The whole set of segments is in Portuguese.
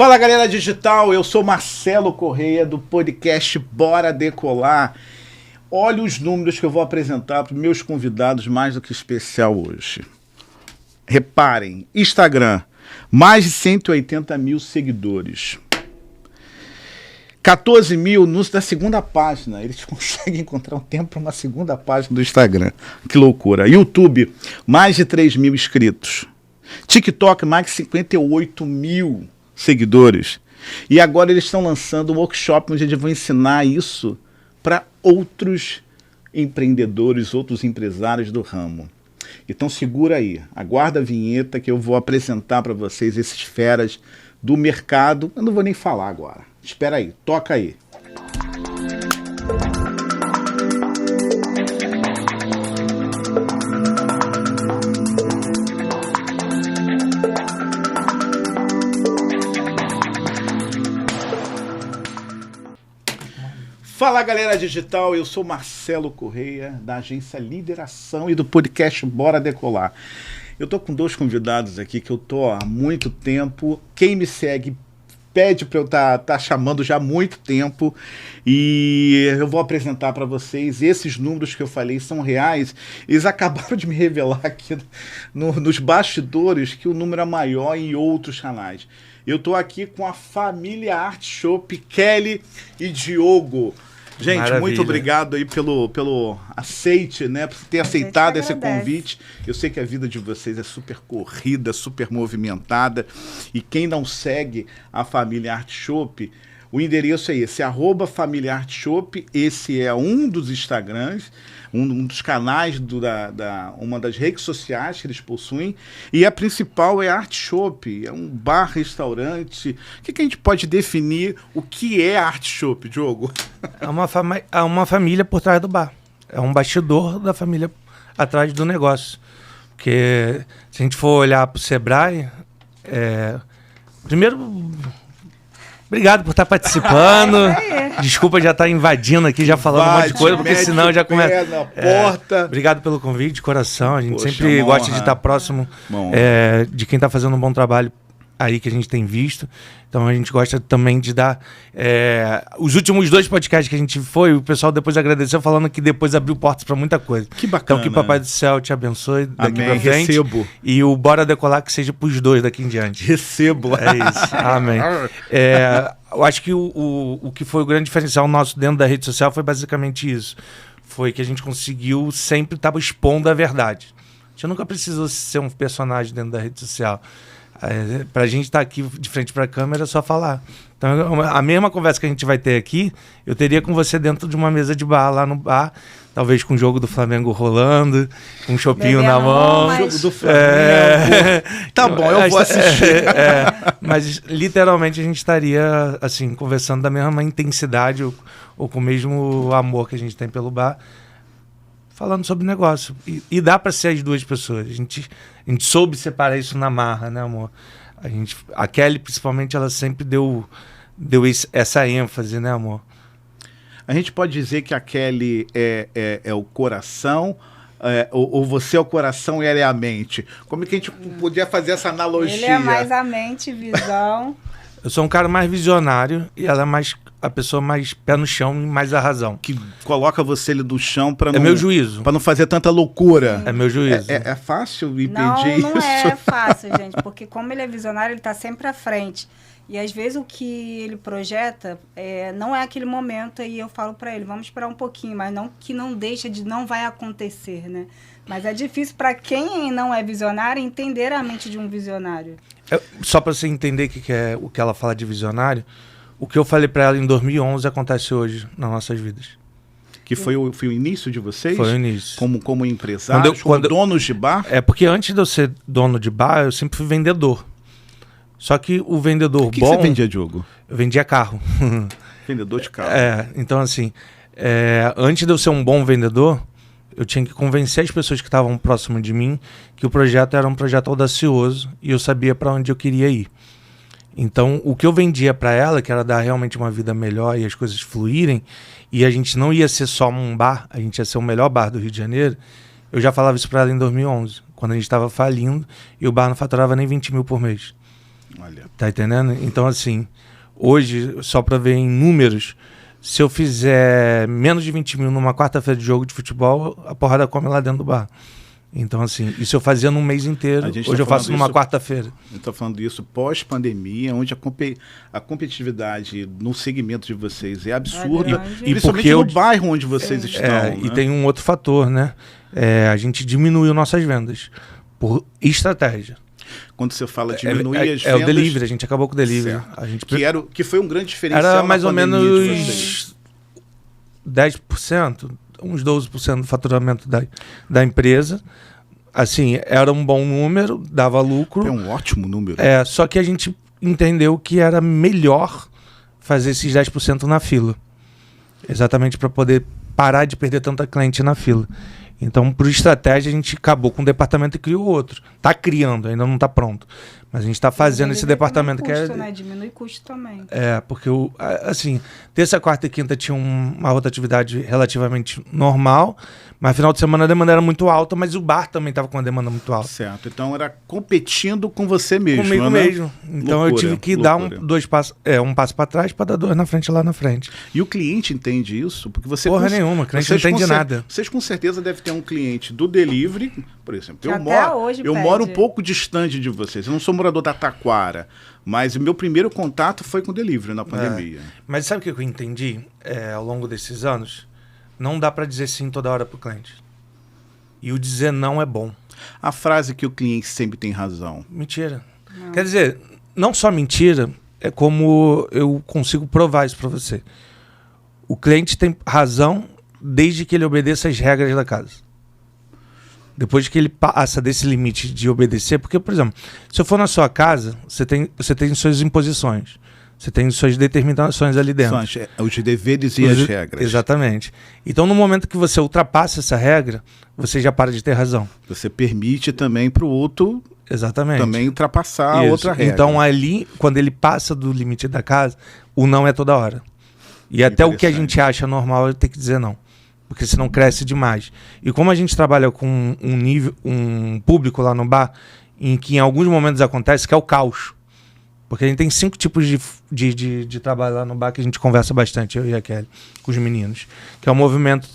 Fala galera digital, eu sou Marcelo Correia do podcast Bora Decolar. Olha os números que eu vou apresentar para os meus convidados mais do que especial hoje. Reparem, Instagram, mais de 180 mil seguidores. 14 mil na segunda página. Eles conseguem encontrar um tempo para uma segunda página do Instagram. Que loucura. YouTube, mais de 3 mil inscritos. TikTok, mais de 58 mil seguidores. E agora eles estão lançando um workshop onde eles vão ensinar isso para outros empreendedores, outros empresários do ramo. Então segura aí, aguarda a vinheta que eu vou apresentar para vocês esses feras do mercado. Eu não vou nem falar agora. Espera aí, toca aí. Fala galera digital, eu sou Marcelo Correia da agência Lideração e do podcast Bora Decolar. Eu tô com dois convidados aqui que eu tô há muito tempo. Quem me segue pede para eu tá chamando já há muito tempo e eu vou apresentar para vocês. Esses números que eu falei são reais. Eles acabaram de me revelar aqui nos bastidores que o número é maior em outros canais. Eu tô aqui com a família Art Shop, Kelly e Diogo. Gente, maravilha. Muito obrigado aí pelo aceite, né? Por ter aceitado esse convite. Eu sei que a vida de vocês é super corrida, super movimentada. E quem não segue a família Art Shop, o endereço é esse, @família Art Shop. Esse é um dos Instagrams, um dos canais uma das redes sociais que eles possuem. E a principal é Art Shop, é um bar-restaurante. O que a gente pode definir o que é Art Shop, Diogo? É uma família por trás do bar. É um bastidor da família atrás do negócio. Porque se a gente for olhar para o Sebrae, primeiro... Obrigado por estar participando. Desculpa já estar invadindo aqui, já falando um monte de coisa, porque senão já começa. Na porta. Obrigado pelo convite, de coração. A gente sempre gosta de estar próximo de quem está fazendo um bom trabalho aí que a gente tem visto. Então a gente gosta também de dar... os últimos 2 podcasts que a gente foi, o pessoal depois agradeceu, falando que depois abriu portas para muita coisa. Que bacana. Então que Papai do Céu te abençoe daqui para frente. Recebo. E o Bora Decolar que seja para os 2 daqui em diante. Recebo. É isso. Amém. Eu acho que o que foi o grande diferencial nosso dentro da rede social foi basicamente isso. Foi que a gente conseguiu sempre estar expondo a verdade. A gente nunca precisou ser um personagem dentro da rede social. Pra gente estar aqui de frente pra câmera é só falar. Então, a mesma conversa que a gente vai ter aqui, eu teria com você dentro de uma mesa de bar, lá no bar, talvez com o jogo do Flamengo rolando, com um chopinho na mão. Mas... Jogo do Flamengo. Tá bom, eu vou assistir. Mas literalmente a gente estaria assim, conversando da mesma intensidade ou com o mesmo amor que a gente tem pelo bar, falando sobre negócio. E dá para ser as duas pessoas. A gente soube separar isso na marra, né, amor? A Kelly, principalmente, ela sempre deu essa ênfase, né, amor? A gente pode dizer que a Kelly é o coração, ou você é o coração e ela é a mente. Como é que a gente podia fazer essa analogia? Ele é mais a mente, visão. Eu sou um cara mais visionário e ela é mais a pessoa mais pé no chão e mais a razão. Que coloca você ali do chão para não... É meu juízo. Para não fazer tanta loucura. É meu juízo. É fácil impedir isso? Não é fácil, gente, porque como ele é visionário, ele está sempre à frente. E às vezes o que ele projeta não é aquele momento, e eu falo para ele, vamos esperar um pouquinho, mas não que não deixa não vai acontecer, né? Mas é difícil para quem não é visionário entender a mente de um visionário. Só para você entender o que ela fala de visionário, o que eu falei para ela em 2011 acontece hoje nas nossas vidas. Que foi o início de vocês? Foi o início. Como empresários, como donos de bar? Porque antes de eu ser dono de bar, eu sempre fui vendedor. Só que o vendedor bom... O que você vendia, Diogo? Eu vendia carro. Vendedor de carro. Então assim, antes de eu ser um bom vendedor, eu tinha que convencer as pessoas que estavam próximo de mim que o projeto era um projeto audacioso e eu sabia para onde eu queria ir. Então, o que eu vendia para ela, que era dar realmente uma vida melhor e as coisas fluírem, e a gente não ia ser só um bar, a gente ia ser o melhor bar do Rio de Janeiro, eu já falava isso para ela em 2011, quando a gente estava falindo e o bar não faturava nem 20 mil por mês. Olha. Tá entendendo? Então, assim, hoje, só para ver em números, se eu fizer menos de 20 mil numa quarta-feira de jogo de futebol, a porrada come lá dentro do bar. Então, assim, isso eu fazia num mês inteiro. Hoje eu faço numa quarta-feira. Eu estou falando isso pós-pandemia, onde a competitividade no segmento de vocês é absurda. E principalmente no bairro onde vocês estão. Né? E tem um outro fator, né? A gente diminuiu nossas vendas por estratégia. Quando você fala diminuir as vendas... É o delivery, a gente acabou com o delivery. A gente... que foi um grande diferencial. Era mais ou menos 10%, uns 12% do faturamento da empresa. Assim, era um bom número, dava lucro. É um ótimo número. Só que a gente entendeu que era melhor fazer esses 10% na fila. Exatamente para poder parar de perder tanta cliente na fila. Então, por estratégia, a gente acabou com um departamento e criou outro. Está criando, ainda não está pronto. Mas a gente está fazendo esse departamento custo, que é... né? Diminui custo também. Porque, assim, terça, quarta e quinta tinha uma rotatividade relativamente normal, mas final de semana a demanda era muito alta, mas o bar também estava com uma demanda muito alta. Certo, então era competindo com você mesmo, comigo né? mesmo. Então eu tive que dar um passo para trás para dar 2 na frente lá na frente. E o cliente entende isso? Porque você nenhuma, o cliente não entende nada. Vocês com certeza devem ter um cliente do delivery, por exemplo. Eu moro moro um pouco distante de vocês. Eu não sou morador da Taquara, mas o meu primeiro contato foi com o delivery na pandemia. Mas sabe o que eu entendi ao longo desses anos? Não dá para dizer sim toda hora para o cliente. E o dizer não é bom. A frase que o cliente sempre tem razão. Mentira. Não. Quer dizer, não só mentira, é como eu consigo provar isso para você. O cliente tem razão desde que ele obedeça as regras da casa. Depois que ele passa desse limite de obedecer, porque, por exemplo, se eu for na sua casa, você tem suas imposições, você tem suas determinações ali dentro. São os deveres e as regras. Exatamente. Então, no momento que você ultrapassa essa regra, você já para de ter razão. Você permite também para o outro também ultrapassar a outra regra. Então, ali, quando ele passa do limite da casa, o não é toda hora. E até o que a gente acha normal, ele tem que dizer não. Porque senão cresce demais. E como a gente trabalha com um público lá no bar, em que em alguns momentos acontece, que é o caos. Porque a gente tem 5 tipos de trabalho lá no bar que a gente conversa bastante, eu e a Kelly, com os meninos. Que é um movimento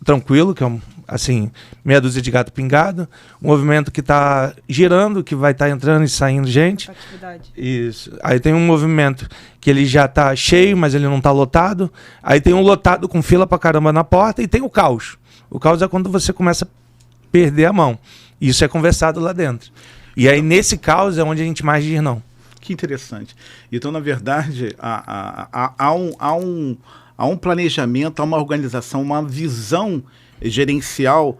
tranquilo, que é assim, meia dúzia de gato pingado. Um movimento que está girando, que vai estar entrando e saindo gente. Atividade. Isso. Aí tem um movimento que ele já está cheio, mas ele não está lotado. Aí tem um lotado com fila pra caramba na porta e tem o caos. O caos é quando você começa a perder a mão. Isso é conversado lá dentro. E aí nesse caos é onde a gente mais diz não. Que interessante. Então, na verdade, há um planejamento, há uma organização, uma visão gerencial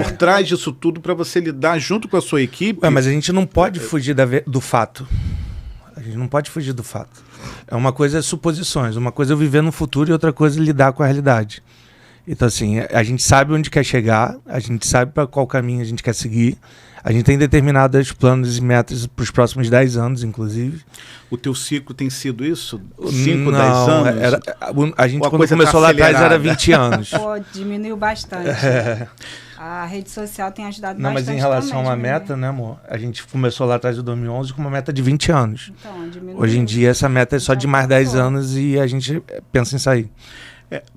por trás disso tudo para você lidar junto com a sua equipe. Mas a gente não pode fugir do fato. A gente não pode fugir do fato. Uma coisa é suposições, uma coisa é viver no futuro e outra coisa é lidar com a realidade. Então, assim, a gente sabe onde quer chegar, a gente sabe para qual caminho a gente quer seguir. A gente tem determinados planos e metas para os próximos 10 anos, inclusive. O teu ciclo tem sido isso? 5, 10 anos? A gente, quando começou lá atrás, era 20 anos. Pô, diminuiu bastante. A rede social tem ajudado bastante. Mas em relação a uma meta, né, amor? A gente começou lá atrás, em 2011, com uma meta de 20 anos. Então, diminuiu. Hoje em dia, essa meta é só de mais 10 anos e a gente pensa em sair.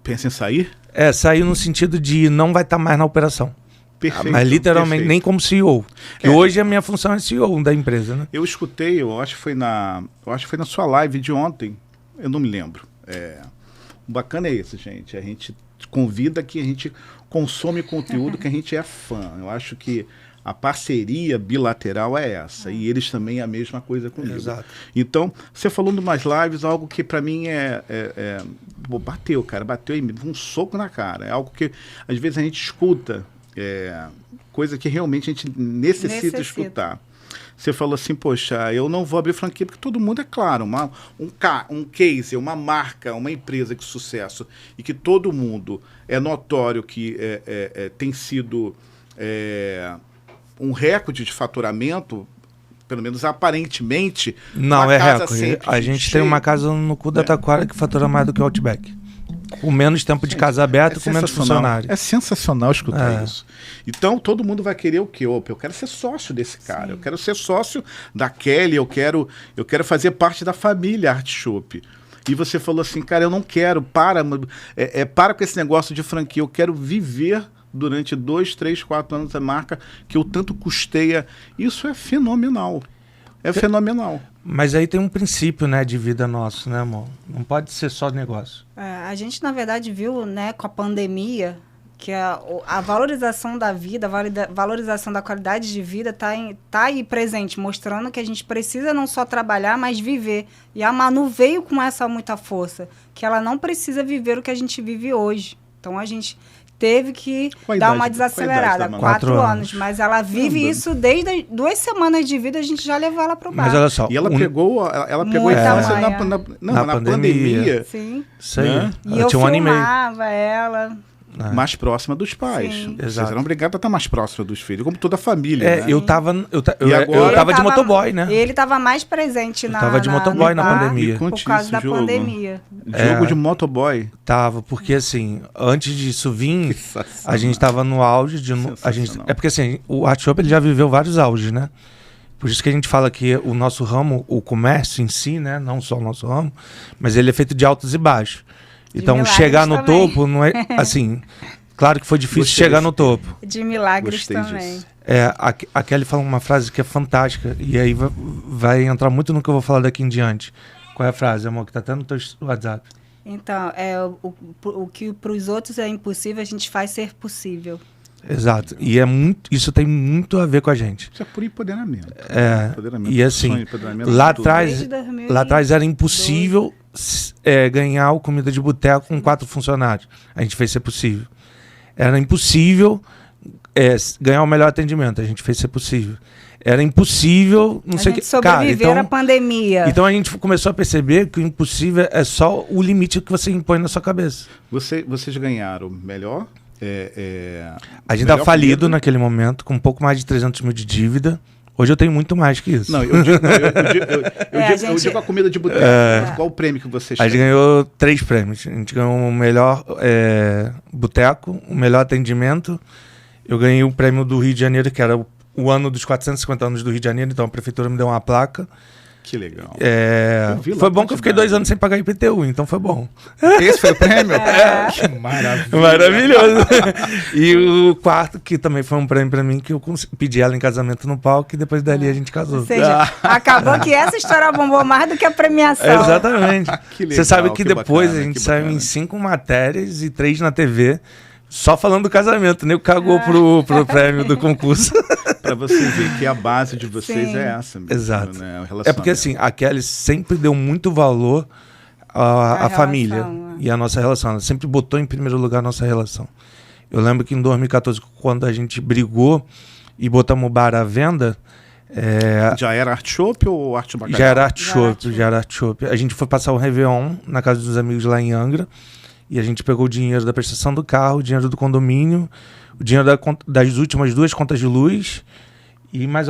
Pensa em sair? Sair no sentido de não vai estar mais na operação. Perfeito, mas literalmente, nem como CEO. E hoje a minha função é CEO da empresa, né? Eu escutei, eu acho que foi na sua live de ontem, eu não me lembro. O bacana é esse, gente. A gente convida que a gente consome conteúdo que a gente é fã. Eu acho que a parceria bilateral é essa. E eles também é a mesma coisa comigo. Exato. Então, você falou de umas lives, algo que para mim bateu, cara. Bateu e me deu um soco na cara. É algo que às vezes a gente escuta. Coisa que realmente a gente necessita escutar. Você falou assim, poxa, eu não vou abrir franquia, porque todo mundo é claro, um case, uma marca, uma empresa de sucesso, e que todo mundo é notório que tem sido um recorde de faturamento, pelo menos aparentemente. Não, é recorde. A gente tem uma casa no cu da Taquara que fatura mais do que o Outback. Com menos tempo de casa aberta, com menos funcionário. É sensacional escutar isso. Então, todo mundo vai querer o quê? Opa, eu quero ser sócio desse cara. Sim. Eu quero ser sócio da Kelly, eu quero fazer parte da família Art Shop. E você falou assim, cara, eu não quero, para com esse negócio de franquia, eu quero viver durante 2, 3, 4 anos a marca que eu tanto custeia. Isso é fenomenal. É fenomenal. Mas aí tem um princípio, né, de vida nosso, né, amor? Não pode ser só negócio. A gente, na verdade, viu, né, com a pandemia, que a valorização da vida, a valorização da qualidade de vida tá aí presente, mostrando que a gente precisa não só trabalhar, mas viver. E a Manu veio com essa muita força, que ela não precisa viver o que a gente vive hoje. Então, a gente teve que dar uma desacelerada. 4 anos. Mas ela vive isso desde 2 semanas de vida, a gente já levou ela para o bar. Mas olha só. E ela pegou a infância na pandemia. Sim. Isso aí. Né? E eu filmava ela. Mais próxima dos pais. Sim. Vocês eram obrigados a estar mais próxima dos filhos, como toda a família. Né? Eu tava de motoboy, né? Ele tava mais presente na. Tava de motoboy na pandemia. Por causa da pandemia. Jogo de motoboy. Tava, porque assim, antes disso vir, a gente tava no auge de. É porque assim, o Art Shop ele já viveu vários auges, né? Por isso que a gente fala que o nosso ramo, o comércio em si, né? Não só o nosso ramo, mas ele é feito de altos e baixos. Então, chegar no topo não é assim. Claro que foi difícil chegar no topo. De milagres também. A Kelly fala uma frase que é fantástica, e aí vai entrar muito no que eu vou falar daqui em diante. Qual é a frase, amor, que tá até no teu WhatsApp? Então, o que para os outros é impossível, a gente faz ser possível. Exato. E isso tem muito a ver com a gente. Isso é por empoderamento. E assim, lá atrás era impossível ganhar o comida de boteco com 4 funcionários. A gente fez ser possível. Era impossível ganhar o melhor atendimento. A gente fez ser possível. Era impossível, não sei o que. Sobreviver à pandemia. Então a gente começou a perceber que o impossível é só o limite que você impõe na sua cabeça. Vocês ganharam melhor? A gente tá falido naquele momento, com um pouco mais de 300 mil de dívida. Hoje eu tenho muito mais que isso. Não, eu digo a comida de boteco. Qual o prêmio que você A gente ganhou 3 prêmios. A gente ganhou o melhor boteco, o melhor atendimento. Eu ganhei o prêmio do Rio de Janeiro, que era o ano dos 450 anos do Rio de Janeiro. Então a prefeitura me deu uma placa. Que legal. Foi bom que eu fiquei 2 anos sem pagar IPTU, então foi bom. Esse foi o prêmio? Que maravilha. Maravilhoso. E o quarto, que também foi um prêmio pra mim, que eu pedi ela em casamento no palco e depois dali a gente casou. Ou seja, acabou que essa história bombou mais do que a premiação. Exatamente. Você sabe que depois a gente saiu em 5 matérias e 3 na TV, só falando do casamento, nem cagou pro prêmio do concurso. Pra você ver que a base de vocês é essa mesmo. Exato. Né? É porque assim, a Kelly sempre deu muito valor à família e à nossa relação. Ela sempre botou em primeiro lugar a nossa relação. Eu lembro que em 2014, quando a gente brigou e botamos o bar à venda... Já era Art Shop ou Arte Bacalhau? Já era Art Shop. A gente foi passar o Réveillon na casa dos amigos lá em Angra e a gente pegou o dinheiro da prestação do carro, o dinheiro do condomínio, o dinheiro das últimas 2 contas de luz e mais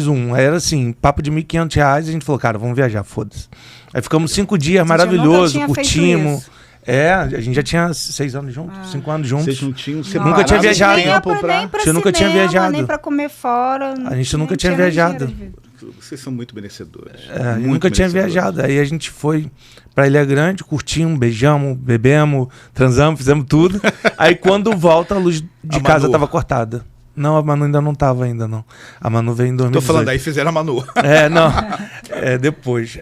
um. Era assim, papo de R$1.500 e a gente falou, cara, vamos viajar, foda-se. Aí ficamos 5 dias, maravilhoso, curtimos. A gente já tinha 6 anos juntos, 5 anos juntos. Vocês não tinham nunca tinha viajado. Você nunca tinha viajado. Nem pra comer fora. A gente nunca tinha viajado. Vocês são muito merecedores. Nunca tinha viajado. Aí a gente foi pra Ilha Grande, curtimos, beijamos, bebemos, transamos, fizemos tudo. Aí quando volta, a luz de casa tava cortada. Não, a Manu ainda não tava não. A Manu veio em 2018. Tô falando, aí fizeram a Manu. Depois.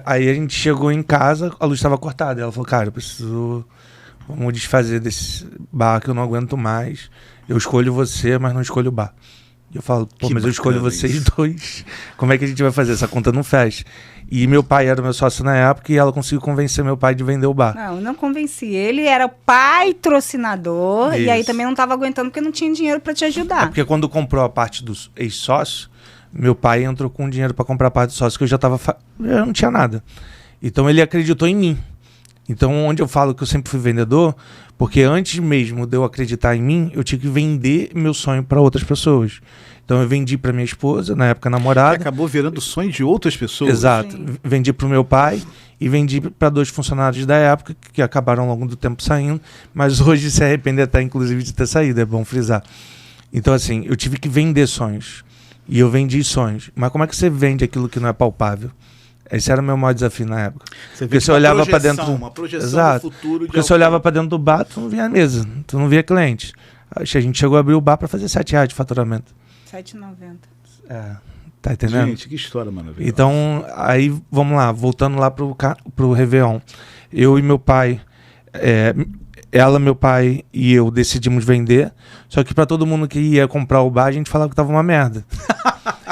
Aí a gente chegou em casa, a luz estava cortada. Ela falou, cara, eu preciso... Vamos desfazer desse bar que eu não aguento mais. Eu escolho você, mas não escolho o bar. E eu falo, mas eu escolho vocês 2. Como é que a gente vai fazer? Essa conta não fecha. E meu pai era meu sócio na época e ela conseguiu convencer meu pai de vender o bar. Não, eu não convenci. Ele era patrocinador e aí também não estava aguentando porque não tinha dinheiro para te ajudar. Porque quando comprou a parte dos ex-sócios, meu pai entrou com dinheiro para comprar a parte dos sócios que eu já não tinha nada. Então ele acreditou em mim. Então onde eu falo que eu sempre fui vendedor, porque antes mesmo de eu acreditar em mim, eu tinha que vender meu sonho para outras pessoas. Então eu vendi para minha esposa, na época namorada. Que acabou virando sonho de outras pessoas. Exato. Sim. Vendi para o meu pai e vendi para 2 funcionários da época, que acabaram ao longo do tempo saindo, mas hoje se arrepende até, inclusive, de ter saído, é bom frisar. Então, assim, eu tive que vender sonhos. E eu vendi sonhos. Mas como é que você vende aquilo que não é palpável? Esse era o meu maior desafio na época. Porque você olhava para dentro... Uma projeção Exato. do futuro. Porque você olhava para dentro do bar, tu não via a mesa, tu não via cliente. A gente chegou a abrir o bar para fazer R$7 de faturamento. R$7,90. Tá entendendo? Gente, que história maravilhosa. Então, aí, vamos lá, voltando lá pro Réveillon. Eu e meu pai... Ela, meu pai e eu decidimos vender, só que para todo mundo que ia comprar o bar, a gente falava que tava uma merda.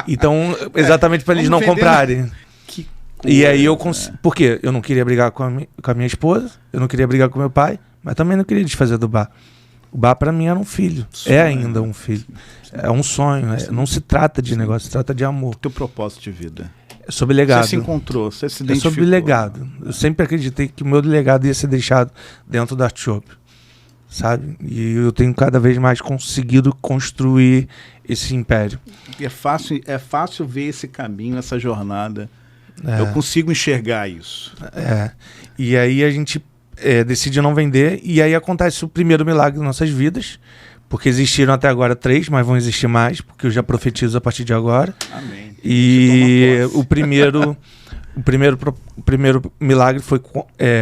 Então, exatamente para eles não comprarem. Que e aí eu consegui... Por quê? Eu não queria brigar com a minha esposa, eu não queria brigar com meu pai, mas também não queria desfazer do bar. O bar para mim era um filho, é ainda um filho. É um sonho, não se trata de negócio, se trata de amor. Teu propósito de vida. É sobre legado. Você se encontrou, você se identificou. É sobre legado. Eu sempre acreditei que o meu legado ia ser deixado dentro da Art Shop, sabe? E eu tenho cada vez mais conseguido construir esse império. E é fácil ver esse caminho, essa jornada. Eu consigo enxergar isso. E aí a gente decide não vender, e aí acontece o primeiro milagre das nossas vidas, porque existiram até agora 3, mas vão existir mais, porque eu já profetizo a partir de agora. Amém. E o primeiro milagre foi...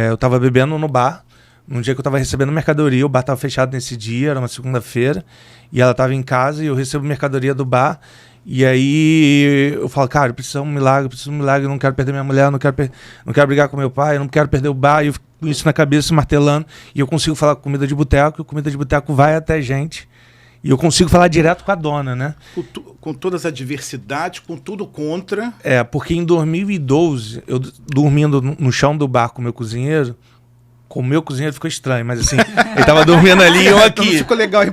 eu estava bebendo no bar, num dia que eu estava recebendo mercadoria, o bar estava fechado nesse dia, era uma segunda-feira, e ela estava em casa, e eu recebo mercadoria do bar, e aí eu falo, cara, eu preciso de um milagre, eu não quero perder minha mulher, não quero brigar com meu pai, eu não quero perder o bar, e eu fico com isso na cabeça, martelando, e eu consigo falar com comida de boteco, e comida de boteco vai até gente, e eu consigo falar direto com a dona, né? Com todas as adversidades, com tudo contra. Porque em 2012, eu dormindo no chão do bar com o meu cozinheiro ficou estranho, mas assim, ele tava dormindo ali e eu aqui. Então ficou legal.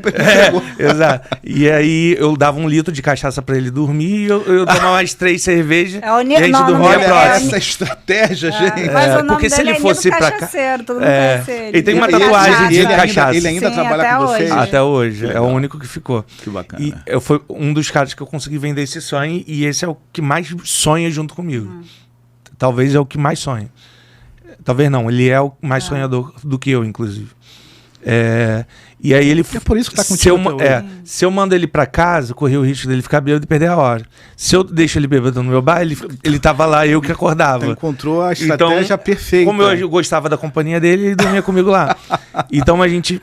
Exato. E aí eu dava 1 litro de cachaça pra ele dormir, e eu tomava mais 3 cervejas, e a gente dormia próximo. Essa estratégia, gente. Mas o nome porque se ele fosse pra cá... todo mundo conhece ele. Ele tem uma tatuagem de cachaça. Ele ainda trabalha com vocês? Até hoje. É o único que ficou. Que bacana. E foi um dos caras que eu consegui vender esse sonho, e esse é o que mais sonha junto comigo. Talvez é o que mais sonha. Talvez não, ele é o mais sonhador do que eu, inclusive. E aí ele... É por isso que tá contigo se eu mando ele pra casa, corri o risco dele ficar bêbado e perder a hora. Se eu deixo ele bêbado no meu bar, ele tava lá, eu que acordava. Então, encontrou a estratégia perfeita. Como eu gostava da companhia dele, ele dormia comigo lá. Então a gente...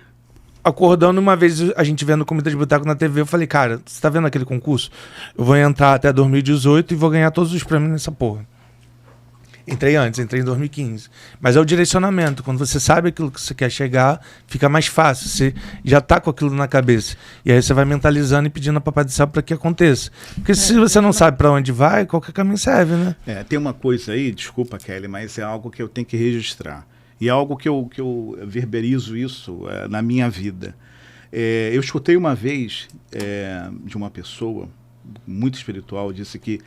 Acordando, uma vez a gente vendo Comida de Boteco na TV, eu falei, cara, você tá vendo aquele concurso? Eu vou entrar até 2018 e vou ganhar todos os prêmios nessa porra. Entrei em 2015. Mas é o direcionamento. Quando você sabe aquilo que você quer chegar, fica mais fácil. Você já tá com aquilo na cabeça. E aí você vai mentalizando e pedindo a Papai do Céu para que aconteça. Porque se você não sabe para onde vai, qualquer caminho serve, né? Tem uma coisa aí, desculpa, Kelly, mas é algo que eu tenho que registrar. E é algo que eu verberizo isso na minha vida. Eu escutei uma vez de uma pessoa muito espiritual, disse que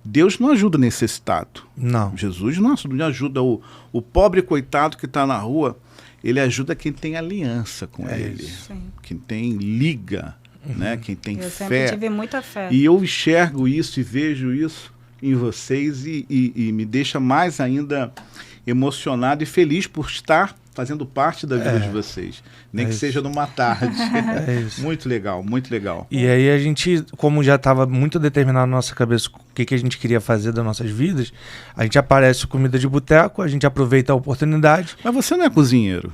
Deus não ajuda o necessitado. Não. Jesus não ajuda o pobre coitado que está na rua. Ele ajuda quem tem aliança com ele. Sim. Quem tem liga, né? Quem tem fé. Eu sempre tive muita fé. E eu enxergo isso e vejo isso em vocês e me deixa mais ainda emocionado e feliz por estar fazendo parte da vida de vocês. Nem que seja numa tarde. Isso. Muito legal, muito legal. E aí a gente, como já estava muito determinado na nossa cabeça o que a gente queria fazer das nossas vidas, a gente aparece Comida de Boteco, a gente aproveita a oportunidade. Mas você não é cozinheiro?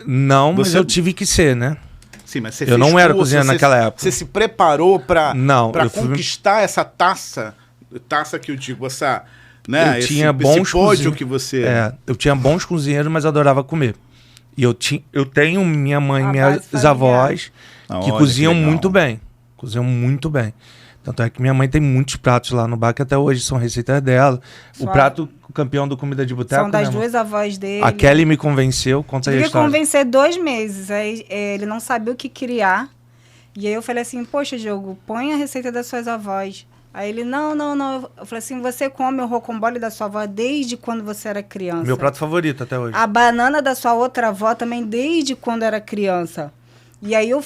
Não, mas eu tive que ser, né? Sim, mas você eu não era cozinheiro naquela época. Você se preparou para conquistar essa taça que eu digo, essa... Né? Eu tinha bons pódio que você... eu tinha bons cozinheiros, mas adorava comer. E eu tenho minha mãe e minhas avós que cozinham muito bem. Cozinham muito bem. Tanto é que minha mãe tem muitos pratos lá no bar que até hoje são receitas dela. O prato campeão do Comida de Boteco... São das 2 avós dele. A Kelly me convenceu. Conta aí a história. Me convencer 2 meses. Aí ele não sabia o que criar. E aí eu falei assim, poxa, Diogo, põe a receita das suas avós. Aí ele, não. Eu falei assim, você come o rocambole da sua avó desde quando você era criança. Meu prato favorito até hoje. A banana da sua outra avó também desde quando era criança. E aí eu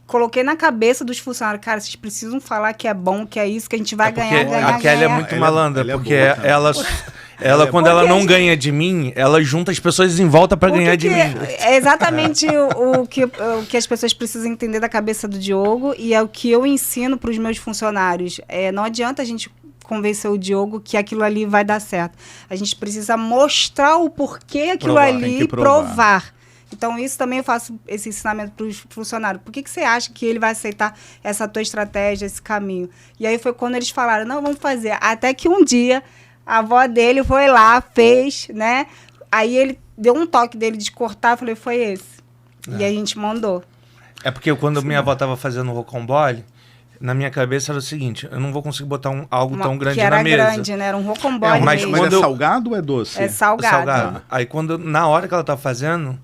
coloquei na cabeça dos funcionários, cara, vocês precisam falar que é bom, que é isso, que a gente vai ganhar. A Kelly é muito malandra, porque Ela, quando ela não ganha de mim, ela junta as pessoas em volta para ganhar de mim. É exatamente o que as pessoas precisam entender da cabeça do Diogo e é o que eu ensino para os meus funcionários. Não adianta a gente convencer o Diogo que aquilo ali vai dar certo. A gente precisa mostrar o porquê aquilo ali e provar. Então, isso também eu faço esse ensinamento para os funcionários. Por que você acha que ele vai aceitar essa tua estratégia, esse caminho? E aí foi quando eles falaram, não, vamos fazer. Até que um dia, a avó dele foi lá, fez, né? Aí ele deu um toque dele de cortar, eu falei, foi esse. E a gente mandou. É porque quando minha avó estava fazendo o rocambole, na minha cabeça era o seguinte, eu não vou conseguir botar algo tão grande na mesa. Que era grande, né? Era um rocambole mas é salgado ou é doce? É salgado. Aí na hora que ela estava fazendo...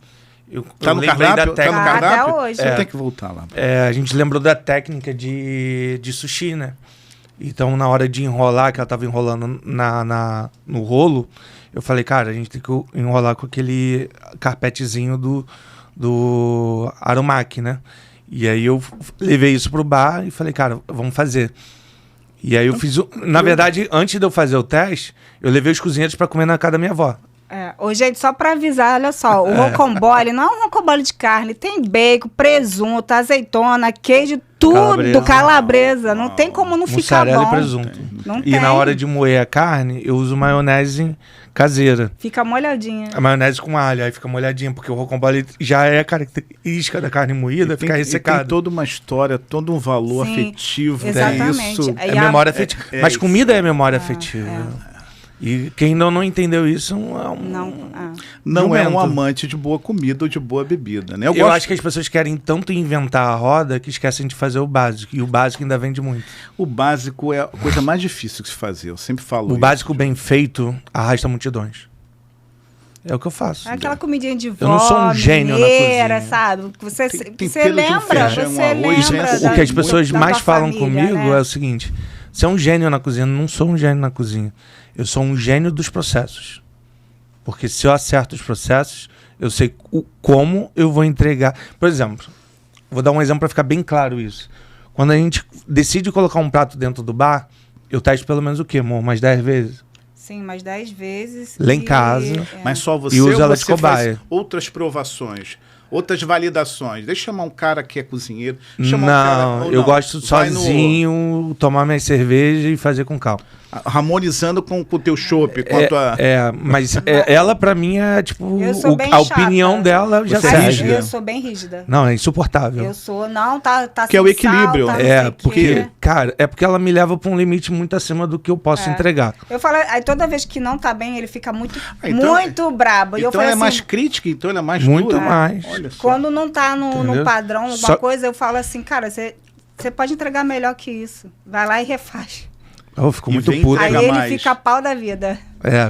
Tá no cardápio? Tá no cardápio? Até hoje. Você tem que voltar lá. A gente lembrou da técnica de sushi, né? Então, na hora de enrolar, que ela tava enrolando no rolo, eu falei, cara, a gente tem que enrolar com aquele carpetezinho do Aromac, né? E aí eu levei isso pro bar e falei, cara, vamos fazer. E aí eu fiz... Na verdade, antes de eu fazer o teste, eu levei os cozinheiros para comer na casa da minha avó. Ô, gente, só para avisar, olha só, o rocambole não é um rocambole de carne, tem bacon, presunto, azeitona, queijo, tudo, calabresa, não tem como não ficar bom. Mussarela e presunto. E na hora de moer a carne, eu uso maionese caseira. Fica molhadinha. A maionese com alho, aí fica molhadinha, porque o rocambole já é característica da carne moída, fica ressecado. Tem toda uma história, todo um valor afetivo. Exatamente. Isso. É memória afetiva. Mas comida é memória afetiva. E quem não entendeu isso não é um amante de boa comida ou de boa bebida, né? Eu acho que as pessoas querem tanto inventar a roda que esquecem de fazer o básico. E o básico ainda vende muito. O básico é a coisa mais difícil de se fazer. Eu sempre falo isso. O básico bem feito arrasta multidões. É o que eu faço. É aquela comidinha de vó, eu não sou um gênio mineira, na cozinha. Sabe? Você feijão, lembra, você lembra. O que as pessoas mais falam família, comigo é o seguinte: você é um gênio na cozinha. Eu não sou um gênio na cozinha. Eu sou um gênio dos processos. Porque se eu acerto os processos, eu sei como eu vou entregar. Por exemplo, vou dar um exemplo para ficar bem claro isso. Quando a gente decide colocar um prato dentro do bar, eu testo pelo menos o quê, amor? Umas 10 vezes? Sim, umas 10 vezes. Lá em casa. Mas só você e usa ela ou de você cobaia. Faz outras provações? Outras validações. Deixa eu chamar um cara que é cozinheiro. Eu gosto sozinho, tomar minha cerveja e fazer com calma. Harmonizando com o teu chopp. Mas ela pra mim é tipo... a opinião dela já serve. Eu sou bem rígida. Não, é insuportável. Eu sou, tá que é o equilíbrio. Porque ela me leva pra um limite muito acima do que eu posso entregar. Eu falo, aí toda vez que não tá bem, ele fica muito brabo. Então ela é mais crítica, então ela é mais muito dura. Mais. Quando não tá no padrão, alguma coisa, eu falo assim, cara, você pode entregar melhor que isso. Vai lá e refaz. Eu fico muito puto. Aí ele fica pau da vida.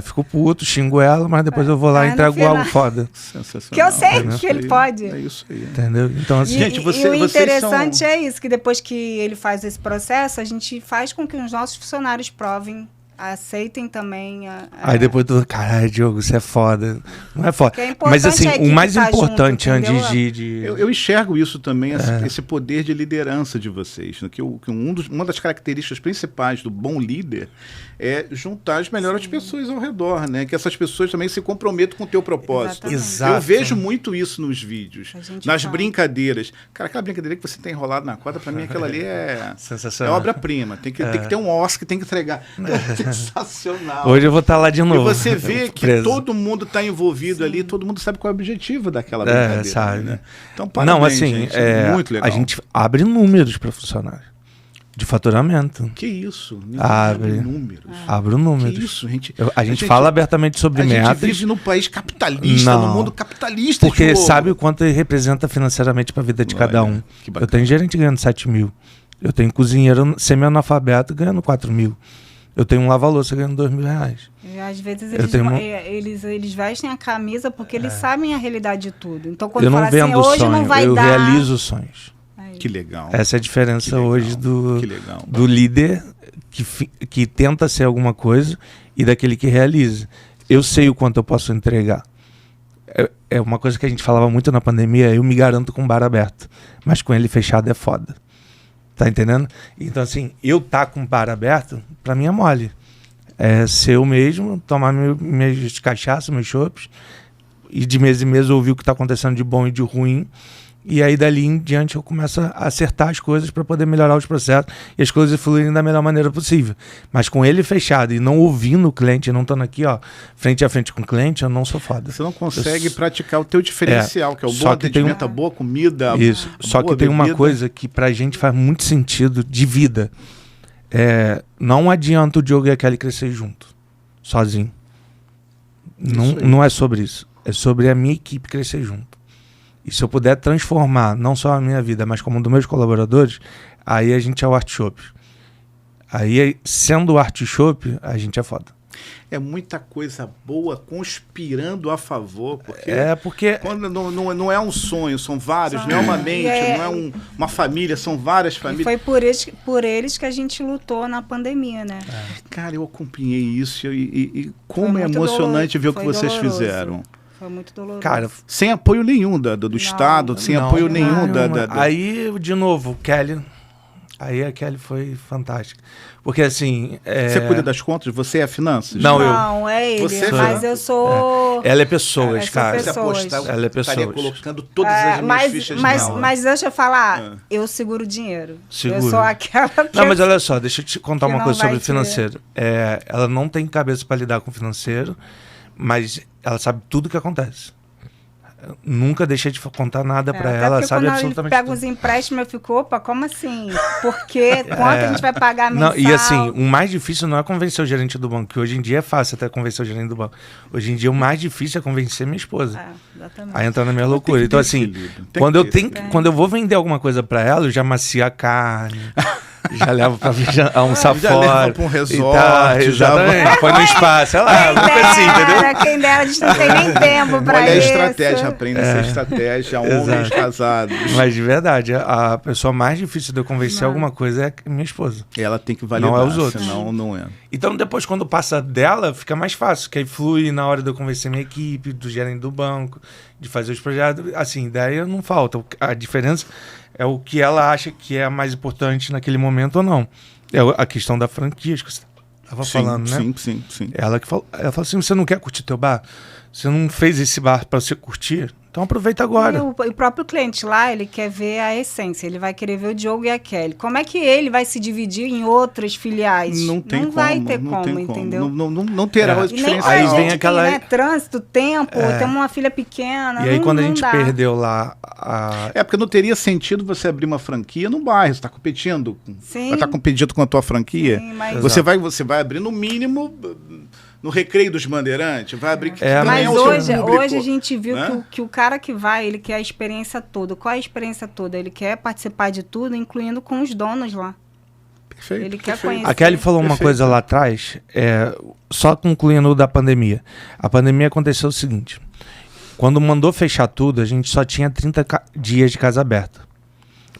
Fico puto, xingo ela, mas depois eu vou lá e entrego algo foda. Sensacional. Que eu sei que ele pode. É isso aí. Entendeu? Então, assim, gente, e o interessante é isso, que depois que ele faz esse processo, a gente faz com que os nossos funcionários provem, aceitem também. Aí depois tu, caralho, Diogo, você é foda. Não é foda. Mas assim, o mais importante junto, antes de... Eu enxergo isso também, esse poder de liderança de vocês. Né? Que uma das características principais do bom líder é juntar as melhores pessoas ao redor, né? Que essas pessoas também se comprometam com o teu propósito. Exato. Eu vejo muito isso nos vídeos, nas brincadeiras. Cara, aquela brincadeira que você tem enrolado na corda, pra mim aquela ali é obra-prima. Tem que ter um Oscar, tem que entregar. Sensacional. Hoje eu vou estar lá de novo. E você vê que todo mundo está envolvido ali, todo mundo sabe qual é o objetivo daquela brincadeira. Sabe. Né? Então, parabéns, gente. Muito legal. A gente abre números para funcionário. De faturamento. Que isso? Abre números. Abre números. Que isso, gente? A gente fala abertamente sobre metas. A gente vive num país capitalista, no mundo capitalista. Porque sabe o quanto representa financeiramente para a vida de cada um. Eu tenho gerente ganhando 7 mil. Eu tenho cozinheiro semi-analfabeto ganhando 4 mil. Eu tenho um lava-louça ganhando R$2.000. Às vezes eles vestem a camisa porque eles sabem a realidade de tudo. Então quando eu não fala vendo assim, hoje sonho, não vai eu dar... realizo sonhos. Que legal. Essa é a diferença hoje do líder que tenta ser alguma coisa e daquele que realiza. Eu sei o quanto eu posso entregar. É uma coisa que a gente falava muito na pandemia, eu me garanto com o bar aberto. Mas com ele fechado é foda. Tá entendendo? Então, assim, eu com o bar aberto, pra mim é mole. ser eu mesmo, tomar minhas cachaças, meus chopps, e de mês em mês ouvir o que está acontecendo de bom e de ruim. E aí, dali em diante, eu começo a acertar as coisas para poder melhorar os processos e as coisas fluírem da melhor maneira possível. Mas com ele fechado e não ouvindo o cliente, não estando aqui, frente a frente com o cliente, eu não sou foda. Você não consegue praticar o teu diferencial, que é o bom atendimento, a boa comida, Isso. Só que tem uma coisa que pra gente faz muito sentido de vida. Não adianta o Diogo e a Kelly crescer junto, sozinho. Não é sobre isso. É sobre a minha equipe crescer junto. E se eu puder transformar não só a minha vida, mas como dos meus colaboradores, aí a gente é o Artshop. Aí, sendo o Artshop, a gente é foda. É muita coisa boa conspirando a favor. Porque quando não é um sonho, são vários, não é uma mente, não é uma família, são várias famílias. E foi por eles que a gente lutou na pandemia, né? Cara, eu acompanhei isso e como é emocionante ver o que vocês fizeram. Foi muito doloroso. Cara, sem apoio nenhum do Estado, sem apoio nenhum da... Aí, de novo, Kelly... Aí a Kelly foi fantástica. Porque assim... Você cuida das contas? Você é finanças? Não, é ele. Você mas eu sou... Ela é pessoas, cara. Ela é pessoas. Estaria colocando todas as minhas fichas nela. Mas deixa eu falar, eu seguro o dinheiro. Seguro. Eu sou aquela que... Não, mas olha só, deixa eu te contar uma coisa sobre o financeiro. Ela não tem cabeça para lidar com o financeiro, mas ela sabe tudo o que acontece. Nunca deixei de contar nada pra ela, sabe absolutamente tudo. Pega os empréstimos, eu fico, opa, como assim? Porque quanto a gente vai pagar mensal? Não, e assim, o mais difícil não é convencer o gerente do banco, que hoje em dia é fácil até convencer o gerente do banco. Hoje em dia o mais difícil é convencer minha esposa. Exatamente. Aí entra na minha loucura. Então assim, quando eu vou vender alguma coisa pra ela, eu já macio a carne... Já levo pra almoçar fora. Já leva pra um resort. Exatamente. Põe no espaço. Sei lá, assim, entendeu? Quem dera, a gente não tem nem tempo pra isso. Olha a estratégia, aprende essa estratégia, homens casados. Mas de verdade, a pessoa mais difícil de eu convencer alguma coisa é minha esposa. Ela tem que validar, não é os outros. Senão não é. Então depois, quando passa dela, fica mais fácil, que aí flui na hora de eu convencer minha equipe, do gerente do banco, de fazer os projetos. Assim, ideia não falta. A diferença é o que ela acha que é mais importante naquele momento ou não. É a questão da franquia, que você estava falando, né? Sim. Ela falou assim, você não quer curtir teu bar? Você não fez esse bar para você curtir? Então aproveita agora. E o próprio cliente lá, ele quer ver a essência. Ele vai querer ver o Diogo e a Kelly. Como é que ele vai se dividir em outras filiais? Não vai ter como, entendeu? Não terá o diferencial. Aí vem aquela... né? Trânsito, tempo, temos uma filha pequena. E aí quando a gente perdeu lá... porque não teria sentido você abrir uma franquia no bairro. Você está competindo. Sim. Vai estar competindo com a tua franquia. Sim, mas... Você vai abrir no mínimo... No Recreio dos Bandeirantes, vai abrir... Mas hoje a gente viu que o cara que vai, ele quer a experiência toda. Qual é a experiência toda? Ele quer participar de tudo, incluindo com os donos lá. Perfeito. Ele quer conhecer. A Kelly falou uma coisa lá atrás, só concluindo o da pandemia. A pandemia aconteceu o seguinte, quando mandou fechar tudo, a gente só tinha 30 dias de casa aberta.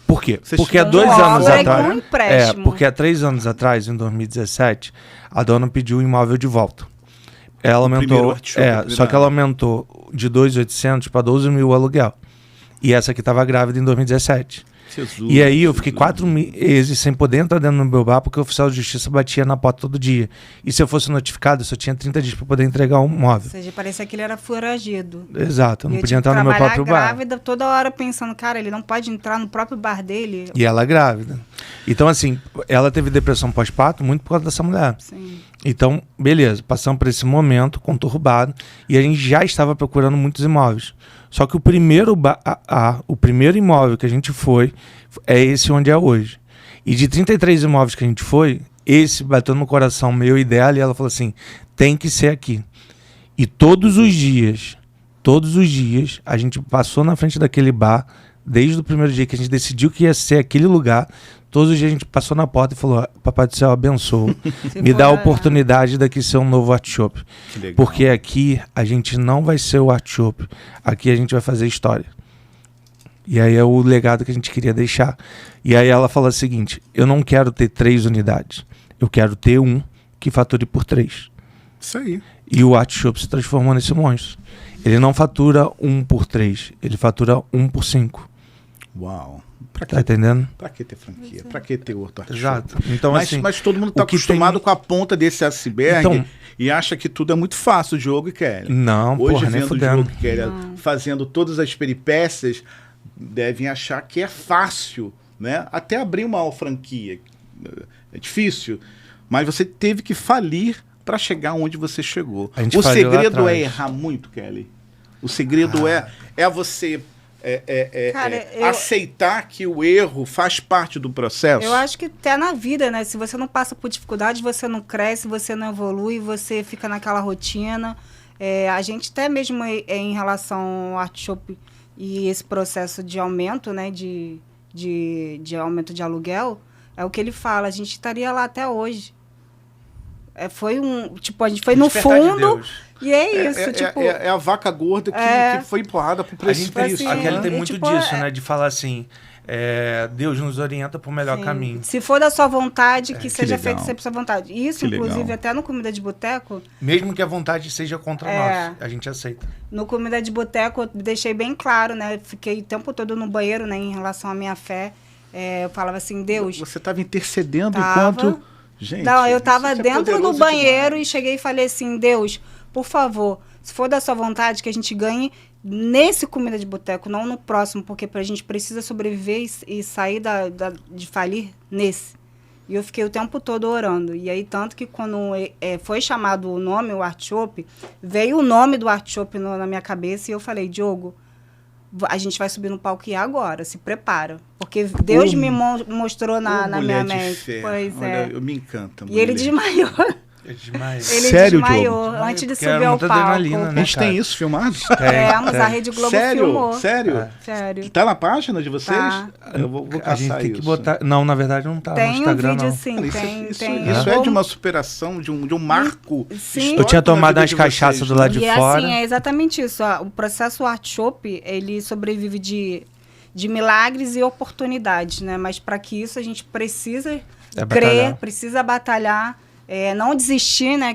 Por quê? Porque há 2 anos atrás... porque há 3 anos atrás, em 2017, a dona pediu o imóvel de volta. Ela aumentou, só que ela aumentou de 2.800 para 12 mil o aluguel. E essa aqui estava grávida em 2017. E aí eu fiquei 4 meses sem poder entrar dentro do meu bar porque o oficial de justiça batia na porta todo dia. E se eu fosse notificado, eu só tinha 30 dias para poder entregar um móvel. Ou seja, parecia que ele era foragido. Exato, eu não podia entrar no meu próprio bar. Grávida, toda hora pensando, cara, ele não pode entrar no próprio bar dele. E ela grávida. Então assim, ela teve depressão pós-parto muito por causa dessa mulher. Sim. Então, beleza, passamos por esse momento conturbado e a gente já estava procurando muitos imóveis. Só que o primeiro imóvel que a gente foi é esse onde é hoje. E de 33 imóveis que a gente foi, esse bateu no coração meu e dela e ela falou assim, tem que ser aqui. E todos os dias, a gente passou na frente daquele bar, desde o primeiro dia que a gente decidiu que ia ser aquele lugar, todos os dias a gente passou na porta e falou, Papai do Céu, abençoa, me dá a oportunidade daqui ser um novo Artshop. Porque aqui a gente não vai ser o Artshop, aqui a gente vai fazer história. E aí é o legado que a gente queria deixar. E aí ela fala o seguinte, eu não quero ter 3 unidades, eu quero ter um que fature por 3. Isso aí. E o Artshop se transformou nesse monstro. Ele não fatura 1 por 3, ele fatura 1 por 5. Uau. Tá entendendo? Pra que ter franquia? Pra que ter outro artista? Exato. Então, Mas todo mundo tá acostumado com a ponta desse iceberg e acha que tudo é muito fácil, o jogo, Kelly. Não, hoje, nem vendo o fudendo. jogo, Kelly, fazendo todas as peripécias, devem achar que é fácil, né? Até abrir uma franquia. É difícil. Mas você teve que falir para chegar onde você chegou. O segredo é errar muito, Kelly. O segredo é você aceitar que o erro faz parte do processo. Eu acho que até na vida, né? Se você não passa por dificuldades, você não cresce, você não evolui, você fica naquela rotina. A gente até mesmo em relação ao Artshop e esse processo de aumento, né? De aumento de aluguel, é o que ele fala, a gente estaria lá até hoje. Foi a gente foi no fundo e é isso. É a vaca gorda que foi empurrada pro precipício. A Kelly tem muito disso, né? De falar assim, Deus nos orienta pro melhor caminho. Se for da sua vontade, que seja feito sempre da sua vontade. Isso, inclusive, até no Comida de Boteco. Mesmo que a vontade seja contra nós, a gente aceita. No Comida de Boteco, eu deixei bem claro, né? Fiquei o tempo todo no banheiro, né? Em relação à minha fé. Eu falava assim, Deus... Você estava intercedendo enquanto... Gente, não, eu estava dentro do banheiro e cheguei e falei assim, Deus, por favor, se for da sua vontade, que a gente ganhe nesse Comida de Boteco, não no próximo, porque a gente precisa sobreviver e sair de falir nesse. E eu fiquei o tempo todo orando. E aí, tanto que quando foi chamado o nome, o Artshop, veio o nome do Artshop na minha cabeça e eu falei, Diogo, a gente vai subir no palco e agora, se prepara. Porque Deus me mostrou na minha mente. Pois olha, eu me encanta. E ele desmaiou. Sério, desmaiou antes de subir ao palco. Né, a gente tem isso filmado? Temos, a Rede Globo filmou. Sério? Sério. Tá na página de vocês? Tá. Eu vou caçar a gente tem isso. Que botar... Não, na verdade não tá no Instagram, Tem um vídeo, não. sim. Isso é de uma superação, de um marco. Sim. Eu tinha tomado umas cachaças do lado de fora. E assim, é exatamente isso. O processo Artshop, ele sobrevive de milagres e oportunidades, né? Mas para que isso a gente precisa crer, precisa batalhar. Não desistir, né?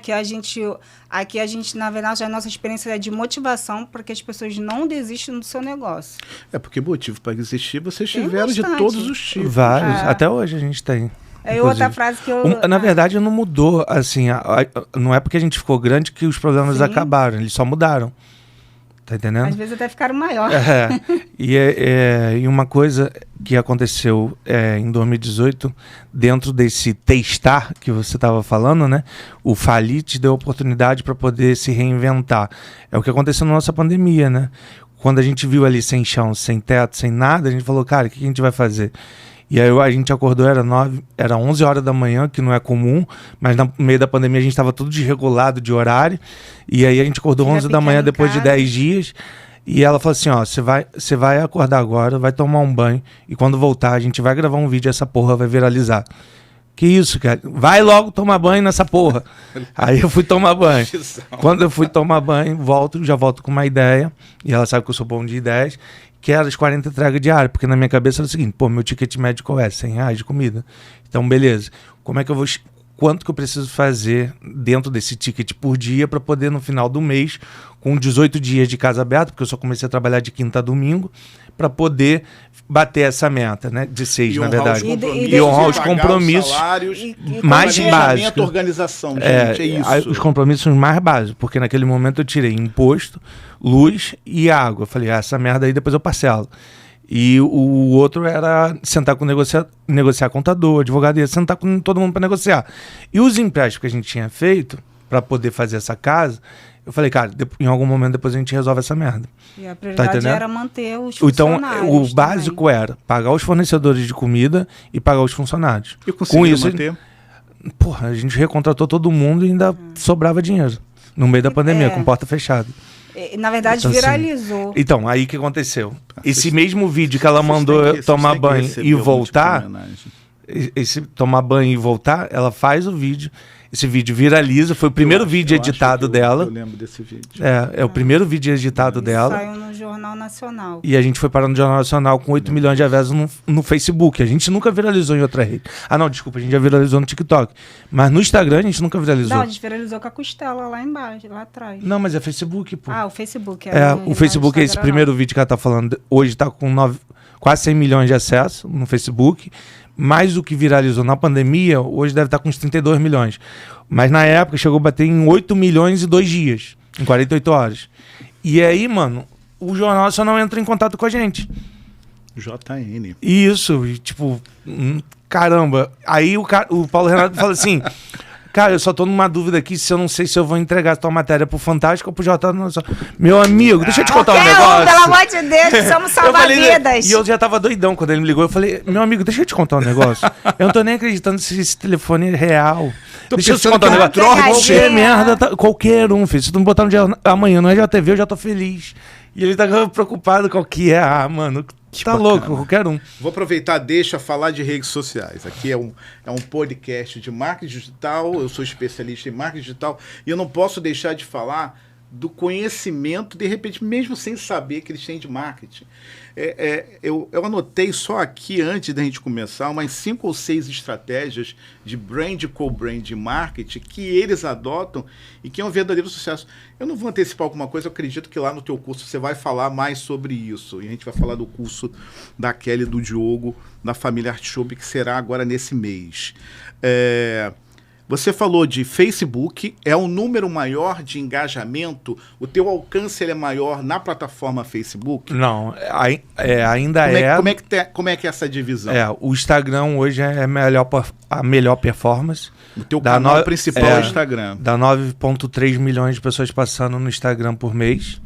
Aqui a gente, na verdade, a nossa experiência é de motivação para que as pessoas não desistam do seu negócio. Porque motivo para desistir vocês tiveram de todos os tipos. Vários. Até hoje a gente tem. Outra frase que eu... Na verdade, não mudou. Assim, não é porque a gente ficou grande que os problemas acabaram. Eles só mudaram. Tá entendendo? Às vezes até ficaram maiores. E uma coisa que aconteceu em 2018, dentro desse testar que você estava falando, né? O falir te deu oportunidade para poder se reinventar. É o que aconteceu na nossa pandemia, né? Quando a gente viu ali sem chão, sem teto, sem nada, a gente falou, cara, o que a gente vai fazer? E aí a gente acordou, era 11 horas da manhã, que não é comum, mas no meio da pandemia a gente estava tudo desregulado de horário. E aí a gente acordou 11 da manhã depois de 10 dias. E ela falou assim, ó, você vai acordar agora, vai tomar um banho. E quando voltar, a gente vai gravar um vídeo, essa porra vai viralizar. Que isso, cara? Vai logo tomar banho nessa porra. Aí eu fui tomar banho. Quando eu fui tomar banho, já volto com uma ideia. E ela sabe que eu sou bom de ideias. Que era as 40 entregas diárias, porque na minha cabeça era o seguinte, meu ticket médico é R$100 de comida. Então, beleza. Quanto que eu preciso fazer dentro desse ticket por dia para poder, no final do mês, com 18 dias de casa aberta, porque eu só comecei a trabalhar de quinta a domingo, para poder bater essa meta, né? De 6, na verdade. E honrar os compromissos mais básicos. Organização, gente, é isso. Os compromissos mais básicos, porque naquele momento eu tirei imposto, luz e água. Eu falei, essa merda aí depois eu parcelo. E o outro era sentar com negociar contador, advogado, ia sentar com todo mundo para negociar. E os empréstimos que a gente tinha feito para poder fazer essa casa, eu falei, cara, em algum momento depois a gente resolve essa merda. E a prioridade era manter os funcionários. Então, o básico era pagar os fornecedores de comida e pagar os funcionários. E com isso manter? Porra, a gente recontratou todo mundo e ainda sobrava dinheiro. No meio da pandemia, com porta fechada. Na verdade, então, viralizou. Assim, então, aí o que aconteceu? Esse mesmo vídeo que ela mandou eu tomar banho e voltar, tomar banho e voltar, ela faz o vídeo. Esse vídeo viraliza, foi o primeiro vídeo editado dela. Eu lembro desse vídeo. É o primeiro vídeo editado dela. Saiu no Jornal Nacional. E a gente foi parar no Jornal Nacional com 8 milhões de acessos no Facebook. A gente nunca viralizou em outra rede. Ah, não, desculpa, a gente já viralizou no TikTok. Mas no Instagram a gente nunca viralizou. Não, a gente viralizou com a costela lá embaixo, lá atrás. Não, mas é Facebook, pô. Ah, o Facebook. O Facebook é esse primeiro vídeo que ela tá falando. Hoje tá com quase 100 milhões de acessos no Facebook, mais o que viralizou na pandemia, hoje deve estar com uns 32 milhões. Mas na época chegou a bater em 8 milhões em 2 dias, em 48 horas. E aí, mano, o jornal só não entra em contato com a gente. JN. Isso, e, tipo, caramba. Aí o Paulo Renato fala assim... Cara, eu só tô numa dúvida aqui se eu não sei se eu vou entregar a tua matéria pro Fantástico ou pro J. Meu amigo, deixa eu te contar um negócio. Pelo amor de Deus, somos salva-vidas. E eu já tava doidão quando ele me ligou. Eu falei, meu amigo, deixa eu te contar um negócio. Eu não tô nem acreditando se esse telefone é real. Deixa eu te contar um negócio. Qualquer merda, qualquer um, filho. Se tu me botar no dia amanhã, não é JTV, eu já tô feliz. E ele tá preocupado qual que é. Ah, mano, tá louco, qualquer um. Vou aproveitar, deixa falar de redes sociais. Aqui é um podcast de marketing digital, eu sou especialista em marketing digital e eu não posso deixar de falar do conhecimento, de repente, mesmo sem saber que eles têm de marketing. Eu anotei só aqui, antes da gente começar, umas 5 ou 6 estratégias de brand, co-brand e marketing que eles adotam e que é um verdadeiro sucesso. Eu não vou antecipar alguma coisa, eu acredito que lá no teu curso você vai falar mais sobre isso. E a gente vai falar do curso da Kelly e do Diogo, da família Artshop, que será agora nesse mês. Você falou de Facebook, é um número maior de engajamento? O teu alcance ele é maior na plataforma Facebook? Não, ainda Como é que é essa divisão? O Instagram hoje é a melhor performance. O teu canal principal é o Instagram. Dá 9,3 milhões de pessoas passando no Instagram por mês.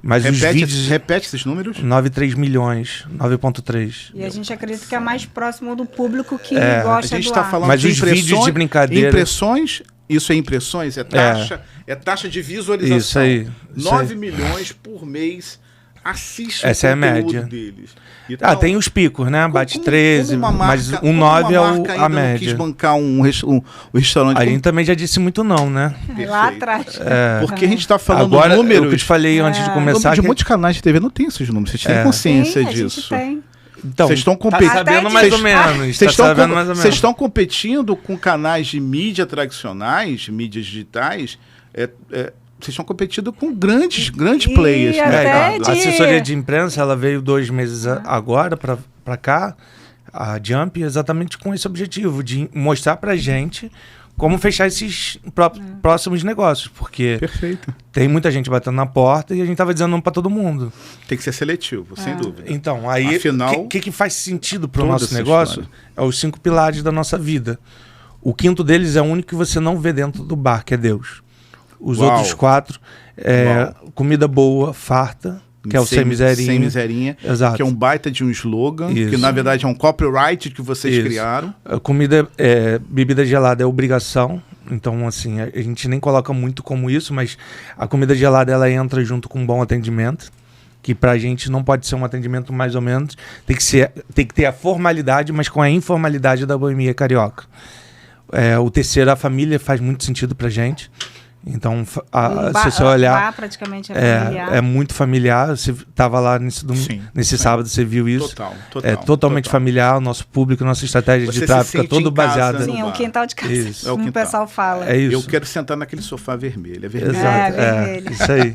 Mas repete esses números? 9,3 milhões, 9,3. E a gente acredita que é mais próximo do público que gosta a gente está falando mas de os vídeos de brincadeira. Impressões, isso é impressões? É taxa de visualização. Isso aí. 9 milhões por mês assistem essa o é a média deles. Então, tem os picos, né? Bate 13, mas um 9 é a média. Não quis bancar um restaurante. A gente também já disse muito não, né? Lá atrás. Porque a gente está falando agora, números. O que eu te falei antes de começar. De muitos canais de TV não tem esses números. Vocês têm consciência disso. A gente tem. Então, vocês estão competindo. Tá sabendo mais ou menos. Vocês estão competindo com canais de mídia tradicionais, mídias digitais. Vocês estão competindo com grandes players. A assessoria de imprensa ela veio 2 meses agora para cá, a Jump, exatamente com esse objetivo de mostrar para gente como fechar esses próximos negócios, porque tem muita gente batendo na porta e a gente estava dizendo não para todo mundo. Tem que ser seletivo, sem dúvida. Então, aí o que faz sentido para o nosso negócio é os 5 pilares da nossa vida. O 5º deles é o único que você não vê dentro do bar, que é Deus. Os outros 4 comida boa, farta, que é o Sem Miserinha. Sem Miserinha, exato. Que é um baita de um slogan, que na verdade é um copyright que vocês criaram. A comida, bebida gelada é obrigação, então assim, a gente nem coloca muito como isso, mas a comida gelada ela entra junto com um bom atendimento, que pra gente não pode ser um atendimento mais ou menos, tem que ter a formalidade, mas com a informalidade da boemia carioca. O terceiro, a família, faz muito sentido pra gente. Então, se você olhar, praticamente familiar. É muito familiar. Você estava lá nesse sábado, você viu isso. Totalmente familiar. O nosso público, nossa estratégia de tráfego é todo baseada. Sim, é o quintal de casa. Isso. Como o pessoal fala. É isso. Eu quero sentar naquele sofá vermelho. É vermelho. Exato. Vermelho. Isso aí.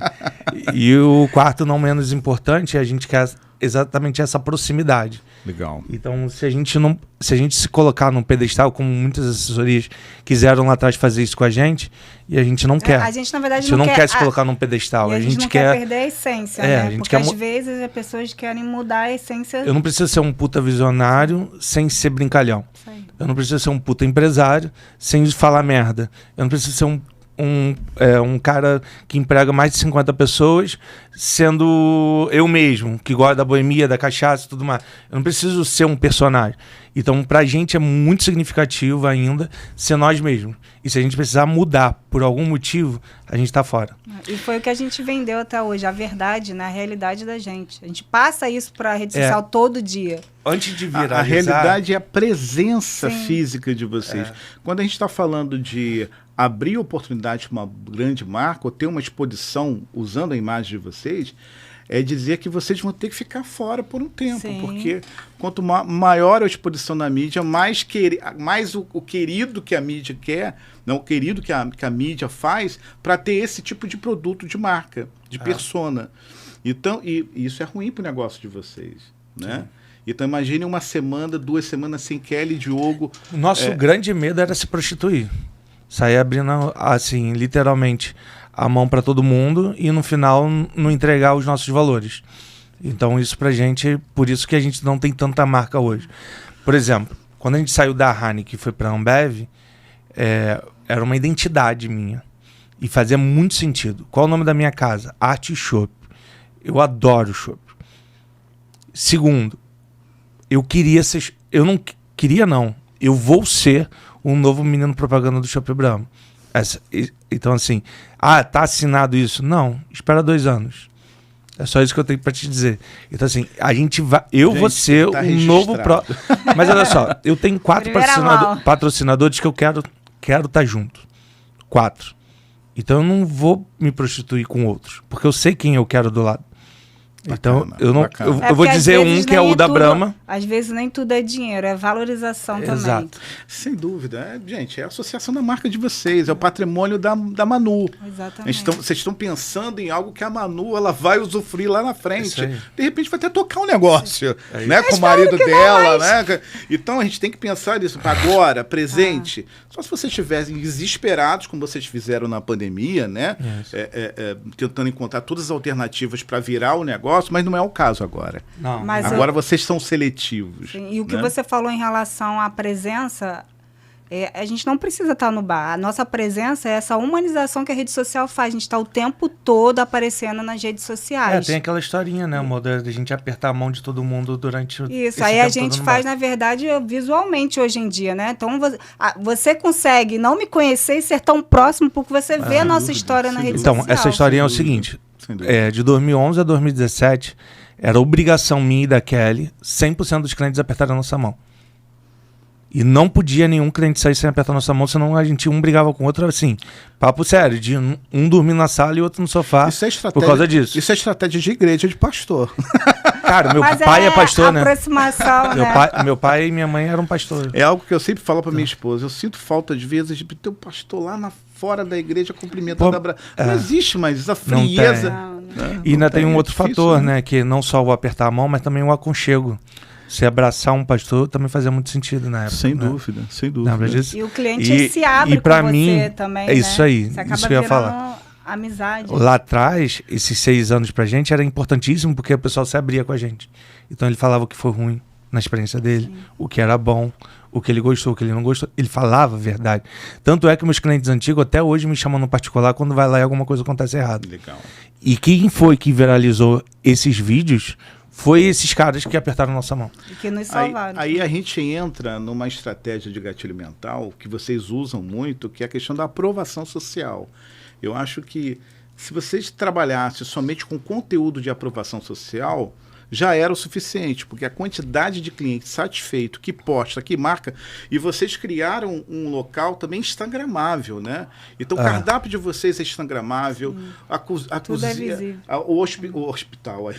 E o quarto, não menos importante, a gente quer exatamente essa proximidade. Legal. Então, se a gente se colocar num pedestal, como muitas assessorias quiseram lá atrás fazer isso com a gente, e a gente não quer. A gente, na verdade, não quer se colocar num pedestal. E a gente não quer perder a essência, né? Porque às vezes as pessoas querem mudar a essência. Eu não preciso ser um puta visionário sem ser brincalhão. Eu não preciso ser um puta empresário sem falar merda. Eu não preciso ser um cara que emprega mais de 50 pessoas, sendo eu mesmo, que gosta da boemia, da cachaça e tudo mais. Eu não preciso ser um personagem. Então, pra gente é muito significativo ainda ser nós mesmos. E se a gente precisar mudar por algum motivo, a gente tá fora. E foi o que a gente vendeu até hoje, a verdade, a realidade da gente. A gente passa isso pra rede social todo dia. Antes de viralizar... A realidade é a presença física de vocês. Quando a gente está falando de abrir oportunidade para uma grande marca ou ter uma exposição usando a imagem de vocês, é dizer que vocês vão ter que ficar fora por um tempo. Porque quanto maior a exposição na mídia, mais o querido que a mídia quer, não, o querido que a mídia faz para ter esse tipo de produto de marca, de persona. Então, e isso é ruim para o negócio de vocês, né? Então imagine uma semana, 2 semanas sem Kelly e Diogo. O nosso grande medo era se prostituir. Sair abrindo, assim, literalmente, a mão para todo mundo e no final não entregar os nossos valores. Então isso pra gente, por isso que a gente não tem tanta marca hoje. Por exemplo, quando a gente saiu da Heineken e foi pra Ambev, era uma identidade minha. E fazia muito sentido. Qual o nome da minha casa? Arte Shop. Eu adoro chopp. Segundo, eu queria ser... Eu não queria, não. Eu vou ser um novo menino propaganda do Chopp Brahma. Então, assim... tá assinado isso? Não. Espera 2 anos. É só isso que eu tenho pra te dizer. Então, assim, a gente vai... Eu vou ser um novo... Mas olha só, eu tenho 4 patrocinadores que eu quero estar junto. 4. Então eu não vou me prostituir com outros, porque eu sei quem eu quero do lado. Então eu vou dizer um que é o da Brahma. Às vezes nem tudo é dinheiro, é valorização também. Exato. Sem dúvida. Gente, é a associação da marca de vocês, é o patrimônio da Manu. Exatamente. Vocês estão pensando em algo que a Manu ela vai usufruir lá na frente. De repente vai até tocar um negócio, né, com o marido dela, né? Então a gente tem que pensar nisso agora, presente. Só se vocês estivessem desesperados, como vocês fizeram na pandemia, né? Tentando encontrar todas as alternativas para virar o negócio. Mas não é o caso agora. Não. Mas agora vocês são seletivos. Sim, e o que você falou em relação à presença, a gente não precisa estar no bar. A nossa presença é essa humanização que a rede social faz. A gente está o tempo todo aparecendo nas redes sociais. Tem aquela historinha, né, amor, da gente apertar a mão de todo mundo durante isso, aí a gente faz, na verdade, visualmente hoje em dia, né? Então, você consegue não me conhecer e ser tão próximo porque você vê a nossa história na rede social. Então, essa historinha é o seguinte... de 2011 a 2017, era obrigação minha e da Kelly, 100% dos clientes apertarem a nossa mão. E não podia nenhum cliente sair sem apertar a nossa mão, senão a gente brigava com o outro, assim, papo sério, de um dormir na sala e outro no sofá, por causa disso. Isso é estratégia de igreja de pastor. Cara, meu pai é pastor, né? Aproximação, né? Meu pai e minha mãe eram pastores. É algo que eu sempre falo pra minha esposa. Eu sinto falta, às vezes, de ter um pastor lá fora da igreja cumprimentando Não existe mais essa frieza. Não. E ainda tem um outro fator, né? Que não só o apertar a mão, mas também o aconchego. Se abraçar um pastor também fazia muito sentido na época. Sem dúvida, sem dúvida. Lembra disso? E o cliente se abre com você também, é isso aí. Você acaba isso que eu ia falar. Amizade. Lá atrás, esses 6 anos pra gente era importantíssimo porque o pessoal se abria com a gente. Então ele falava o que foi ruim na experiência dele, o que era bom, o que ele gostou, o que ele não gostou. Ele falava a verdade. Tanto é que meus clientes antigos até hoje me chamam no particular quando vai lá e alguma coisa acontece errado. Legal. E quem foi que viralizou esses vídeos foi esses caras que apertaram nossa mão. E que nos salvaram. Aí a gente entra numa estratégia de gatilho mental que vocês usam muito, que é a questão da aprovação social. Eu acho que se vocês trabalhassem somente com conteúdo de aprovação social, já era o suficiente, porque a quantidade de clientes satisfeitos, que posta, que marca, e vocês criaram um local também instagramável, né? Então o cardápio de vocês é instagramável, a cozinha, o hospital...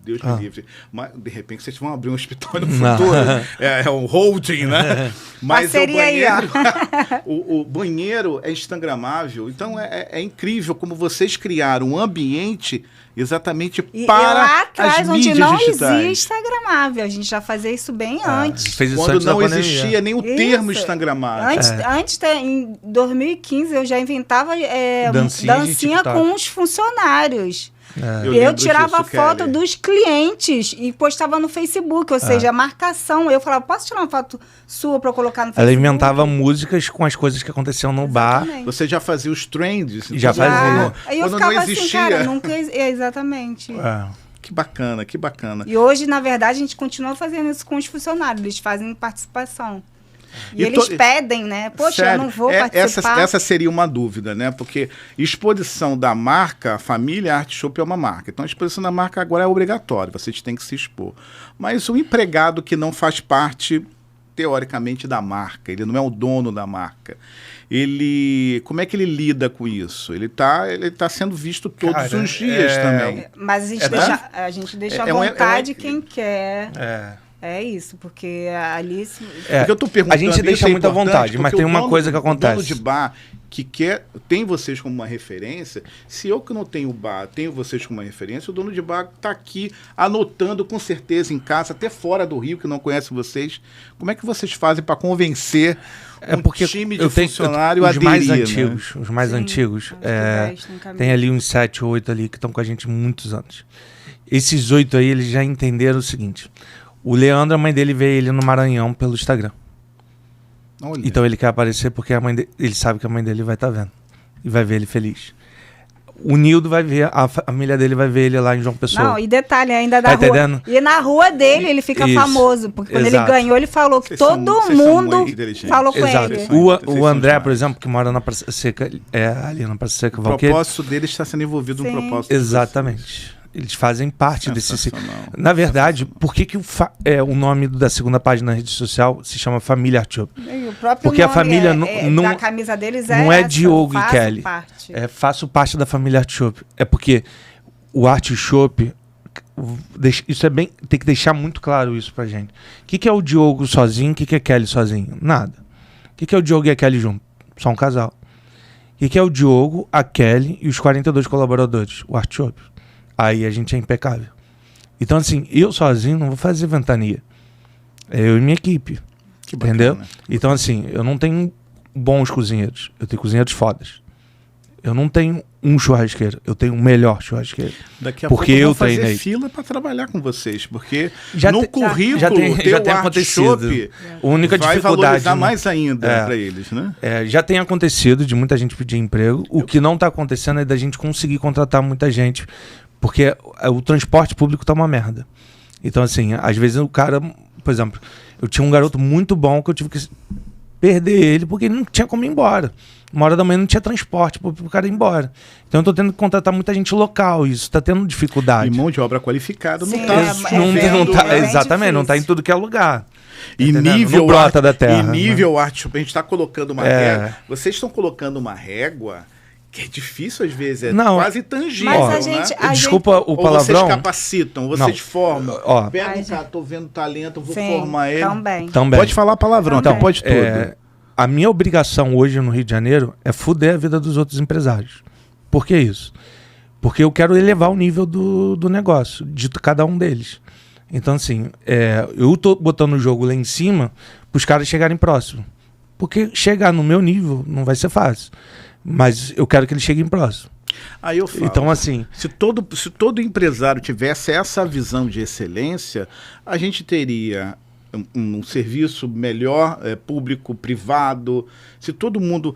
Deus me livre. Mas, de repente, vocês vão abrir um hospital no futuro. É um holding, né? Mas o banheiro, o banheiro é instagramável. Então, é incrível como vocês criaram um ambiente exatamente para lá atrás, as mídias onde não digitais. Existe instagramável. A gente já fazia isso bem antes. Fez isso quando antes não existia nem o termo instagramável. Antes, em 2015, eu já inventava dancinha com os funcionários. Eu tirava foto dos clientes e postava no Facebook, ou seja, a marcação. Eu falava, posso tirar uma foto sua para colocar no Facebook? Ela inventava músicas com as coisas que aconteciam no bar. Você já fazia os trends? Já fazia. Aí eu ficava assim, cara, nunca... Exatamente. Que bacana, que bacana. E hoje, na verdade, a gente continua fazendo isso com os funcionários. Eles fazem participação. E eles pedem, né? Poxa, sério, eu não vou participar. Essa seria uma dúvida, né? Porque exposição da marca, a família Arte Shop é uma marca. Então a exposição da marca agora é obrigatória, vocês têm que se expor. Mas o empregado que não faz parte, teoricamente, da marca, ele não é o dono da marca. Como é que ele lida com isso? Ele tá sendo visto todos os dias também. Mas a gente deixa à vontade quem quer. É isso, porque ali... Porque eu tô perguntando, a gente deixa muita vontade, mas tem uma coisa que acontece. O dono de bar que tem vocês como uma referência, se eu que não tenho bar, tenho vocês como uma referência, o dono de bar está aqui anotando com certeza em casa, até fora do Rio, que não conhece vocês. Como é que vocês fazem para convencer porque time de funcionário a os aderir? Mais antigos, né? Os mais antigos, tem ali uns 7 ou 8 ali que estão com a gente há muitos anos. Esses 8 aí, eles já entenderam o seguinte: o Leandro, a mãe dele veio ele no Maranhão pelo Instagram. Olha. Então ele quer aparecer porque ele sabe que a mãe dele vai estar vendo. E vai ver ele feliz. O Nildo vai ver, a família dele vai ver ele lá em João Pessoa. Não, e detalhe ainda da Tá rua. entendendo? E na rua dele ele fica famoso. Porque quando ele ganhou, ele falou que todo mundo falou com ele. O André, por exemplo, que mora na Praça Seca, ali na Praça Seca. O propósito dele está sendo envolvido no propósito. Exatamente. Eles fazem parte desse... Na verdade, por que o nome da segunda página na rede social se chama Família Arthup? Porque a família da camisa deles não é Diogo e Kelly. Faço parte da família Arthup. É porque o Arthup, isso tem que deixar muito claro isso pra gente. O que é o Diogo sozinho? O que é Kelly sozinho? Nada. O que é o Diogo e a Kelly junto? Só um casal. O que é o Diogo, a Kelly e os 42 colaboradores? O Arthup. Aí a gente é impecável. Então, assim, eu sozinho não vou fazer ventania. É eu e minha equipe. Que entendeu? Bacana. Então, assim, eu não tenho bons cozinheiros. Eu tenho cozinheiros fodas. Eu não tenho um churrasqueiro. Eu tenho um melhor churrasqueiro. Daqui a pouco eu vou fazer fila para trabalhar com vocês. Porque no currículo já tem acontecido. A única vai dificuldade... valorizar mais ainda para eles, né? Já tem acontecido de muita gente pedir emprego. O que não está acontecendo é da gente conseguir contratar muita gente. Porque o transporte público tá uma merda. Então, assim, às vezes o cara... Por exemplo, eu tinha um garoto muito bom que eu tive que perder ele porque ele não tinha como ir embora. 1h não tinha transporte pro cara ir embora. Então eu tô tendo que contratar muita gente local. Isso tá tendo dificuldade. E mão de obra qualificada não tá... Exatamente, não tá em tudo que é lugar. E nível no brota da terra. E nível arte, a gente está colocando uma régua. Vocês estão colocando uma régua que é difícil às vezes, quase tangível. Mas desculpa o palavrão. Vocês capacitam, vocês formam. Pega um cara, tô vendo talento, vou formar ele. Também. Pode falar palavrão, então pode tudo. A minha obrigação hoje no Rio de Janeiro é fuder a vida dos outros empresários. Por que isso? Porque eu quero elevar o nível do negócio, de cada um deles. Então, assim, eu tô botando o jogo lá em cima para os caras chegarem próximo. Porque chegar no meu nível não vai ser fácil. Mas eu quero que eles cheguem próximo. Aí eu falo, então, assim, se todo empresário tivesse essa visão de excelência, a gente teria um serviço melhor, público, privado. Se todo mundo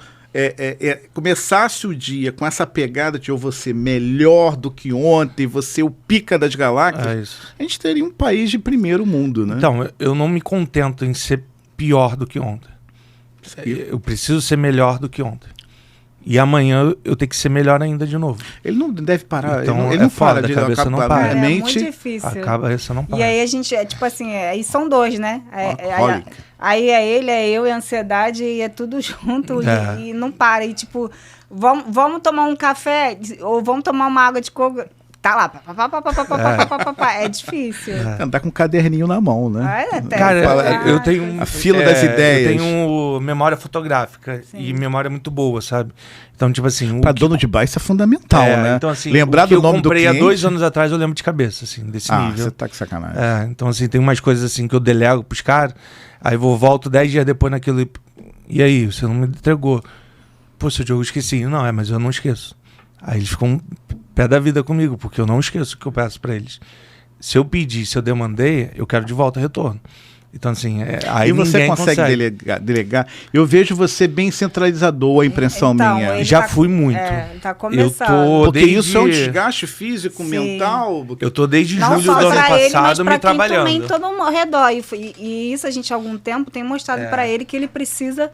começasse o dia com essa pegada de eu vou ser melhor do que ontem, você o pica das galáxias, a gente teria um país de primeiro mundo, né? Então, eu não me contento em ser pior do que ontem. Eu preciso ser melhor do que ontem. E amanhã eu tenho que ser melhor ainda de novo. Ele não deve parar. Então, ele não para. A cabeça não para. É muito difícil. A cabeça não para. E aí a gente, tipo assim, aí são dois, né? Aí é ele, é eu e a ansiedade, e é tudo junto e não para. E tipo, vamos tomar um café ou vamos tomar uma água de coco. Tá lá, é difícil. Andar com um caderninho na mão, né? Cara, eu tenho a fila das ideias. Eu tenho memória fotográfica e memória muito boa, sabe? Então, tipo assim... Pra dono de bar isso é fundamental, né? Então, assim, lembrar do nome do cliente... eu comprei há 2 anos atrás, eu lembro de cabeça, assim, desse nível. Você tá com sacanagem. Então, assim, tem umas coisas assim que eu delego pros caras, aí eu volto 10 dias depois naquilo e aí, você não me entregou. Pô, seu Diogo, eu esqueci. Não, mas eu não esqueço. Aí eles ficam pé da vida comigo, porque eu não esqueço o que eu peço pra eles. Se eu pedir, se eu demandei, eu quero de volta retorno. Então, assim, aí e você consegue delegar? Eu vejo você bem centralizador, a impressão minha. Já fui muito. Tá começando. Porque isso é um desgaste físico, mental. Eu tô desde julho do ano passado me trabalhando. Também todo ao redor. E isso a gente, há algum tempo, tem mostrado pra ele que ele precisa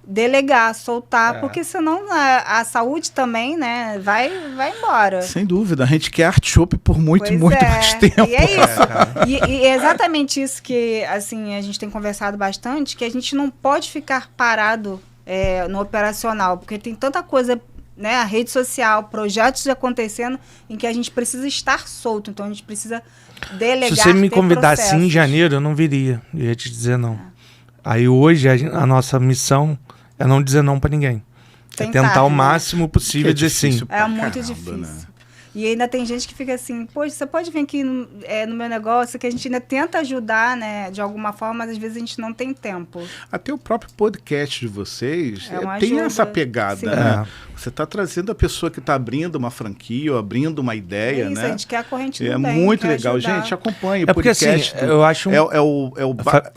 delegar, soltar, porque senão a saúde também, né, vai embora. Sem dúvida, a gente quer Arthup por muito mais tempo. E é isso. E é exatamente isso que, assim, a gente tem conversado bastante, que a gente não pode ficar parado no operacional, porque tem tanta coisa, né, a rede social, projetos acontecendo, em que a gente precisa estar solto, então a gente precisa delegar. Se você me convidasse assim em janeiro, eu não viria, eu ia te dizer não. Aí hoje a nossa missão é não dizer não pra ninguém. tentar o máximo possível dizer sim. É muito difícil. Né? E ainda tem gente que fica assim, poxa, você pode vir aqui no meu negócio, que a gente ainda tenta ajudar, né, de alguma forma, mas às vezes a gente não tem tempo. Até o próprio podcast de vocês tem essa pegada, né? Você está trazendo a pessoa que está abrindo uma franquia ou abrindo uma ideia, isso, né? A gente quer a corrente do bem. É muito legal. Ajudar. Gente, acompanhe o podcast. Assim, eu acho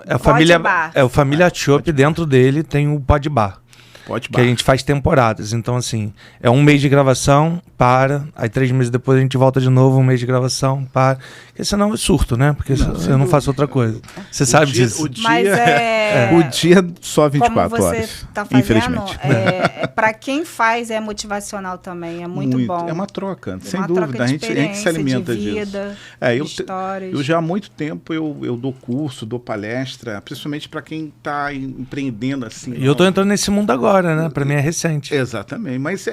a família Chopp, dentro dele tem o Podbar. Que a gente faz temporadas. Então, assim, é um mês de gravação, aí 3 meses depois a gente volta de novo, um mês de gravação, porque senão eu surto, né? Porque eu não faço outra coisa. Você sabe disso. O dia só 24 horas. Você tá fazendo, infelizmente. Para quem faz, é motivacional também. É muito bom. É uma troca, sem dúvida. A gente se alimenta disso. Eu já há muito tempo eu dou curso, dou palestra, principalmente para quem está empreendendo assim. E eu tô entrando nesse mundo agora. Né? Para mim é recente. Exatamente, mas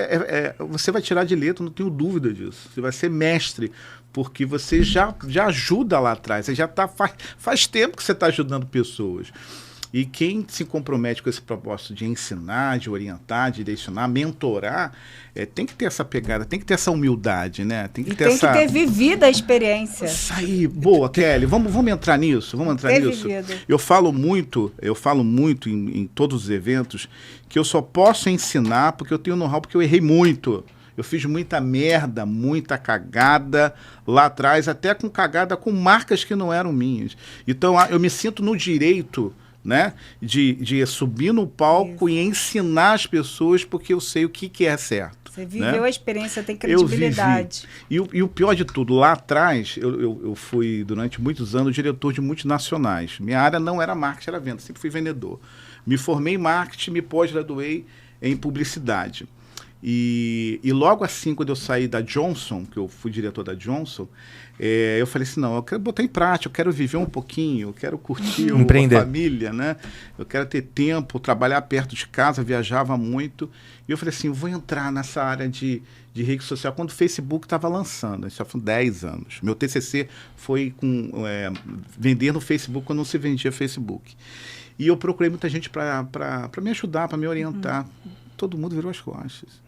você vai tirar de letra, não tenho dúvida disso. Você vai ser mestre, porque você já ajuda lá atrás. Você já faz tempo que você está ajudando pessoas. E quem se compromete com esse propósito de ensinar, de orientar, de direcionar, mentorar, tem que ter essa pegada, tem que ter essa humildade, né? Tem que ter vivido a experiência. Isso aí, boa, Kelly. Vamos entrar nisso. Vivido. Eu falo muito em todos os eventos que eu só posso ensinar porque eu tenho know-how, porque eu errei muito. Eu fiz muita merda, muita cagada lá atrás, até com cagada com marcas que não eram minhas. Então eu me sinto no direito, né, de subir no palco e ensinar as pessoas, porque eu sei o que é certo. Você viveu a experiência, tem credibilidade. E o pior de tudo, lá atrás, eu fui, durante muitos anos, diretor de multinacionais. Minha área não era marketing, era venda, sempre fui vendedor. Me formei em marketing, me pós-graduei em publicidade. E logo assim, quando eu saí da Johnson, que eu fui diretor da Johnson, eu falei assim, não, eu quero botar em prática, eu quero viver um pouquinho, eu quero curtir uma família, né? Eu quero ter tempo, trabalhar perto de casa, viajava muito. E eu falei assim, eu vou entrar nessa área de rede social quando o Facebook estava lançando, isso já foi 10 anos. Meu TCC foi vender no Facebook quando não se vendia Facebook. E eu procurei muita gente para me ajudar, para me orientar. Todo mundo virou as costas.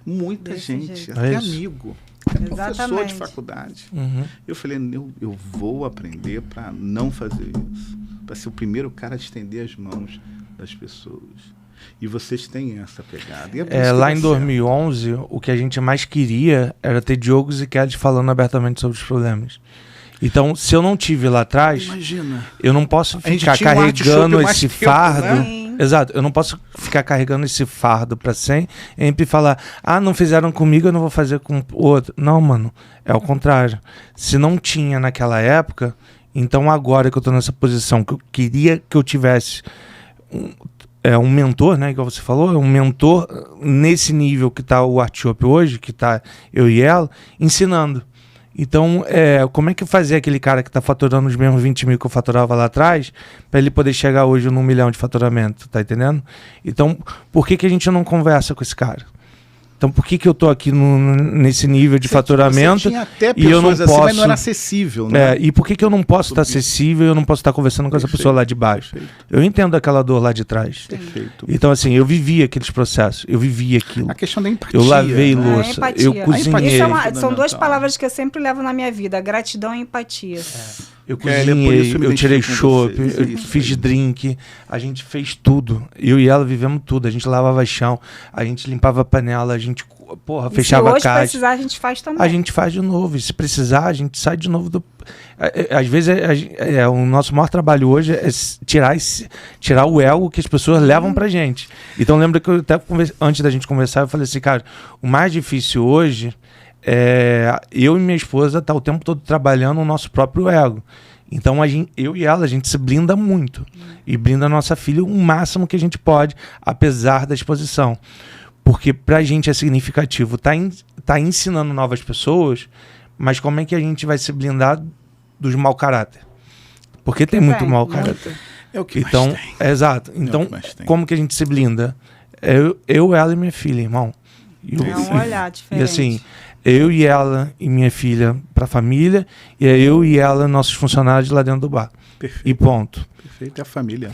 Muita gente, até amigo, até professor de faculdade. Eu falei, eu vou aprender para não fazer isso, para ser o primeiro cara a estender as mãos das pessoas. E vocês têm essa pegada. E lá em 2011, o que a gente mais queria era ter Diogos e Kelly falando abertamente sobre os problemas. Então, se eu não tive lá atrás, imagina, eu não posso ficar carregando esse fardo. Né? Exato, eu não posso ficar carregando esse fardo para sempre falar, não fizeram comigo, eu não vou fazer com o outro. Não, mano, é o contrário. Se não tinha naquela época, então agora que eu tô nessa posição, que eu queria que eu tivesse um mentor, né, igual você falou, um mentor nesse nível que tá o Art Shop hoje, que tá eu e ela, ensinando. Então, como é que fazer aquele cara que está faturando os mesmos 20 mil que eu faturava lá atrás, para ele poder chegar hoje no 1 milhão de faturamento, tá entendendo? Então, por que a gente não conversa com esse cara? Então, por que eu tô aqui nesse nível de faturamento tinha até e eu não assim, posso... mas não era acessível, né? E por que eu não posso estar acessível e eu não posso estar conversando com essa pessoa lá de baixo? Perfeito. Eu entendo aquela dor lá de trás. Perfeito. Então, assim, eu vivi aqueles processos, eu vivi aquilo. A questão da empatia. Eu lavei louça, eu cozinhei. São 2 palavras que eu sempre levo na minha vida, gratidão e empatia. Eu cozinhei, eu tirei chopp, eu fiz drink, a gente fez tudo. Eu e ela vivemos tudo. A gente lavava chão, a gente limpava a panela, a gente fechava a caixa. Se precisar, a gente faz também. A gente faz de novo. E se precisar, a gente sai de novo do... Às vezes, o nosso maior trabalho hoje é tirar o ego que as pessoas levam pra gente. Então, lembra que eu até antes da gente conversar, eu falei assim, cara, o mais difícil hoje... eu e minha esposa tá o tempo todo trabalhando o nosso próprio ego. Então eu e ela, a gente se blinda muito. E blinda a nossa filha o máximo que a gente pode, apesar da exposição. Porque pra gente é significativo tá ensinando novas pessoas, mas como é que a gente vai se blindar dos mau caráter? Porque tem muito mau caráter. É o que mais tem. Exato. Então, como que a gente se blinda? Eu, ela e minha filha, irmão. É um olhar diferente. E assim, eu e ela e minha filha para a família, e eu e ela, nossos funcionários lá dentro do bar. Perfeito. E ponto. Perfeito, é a família.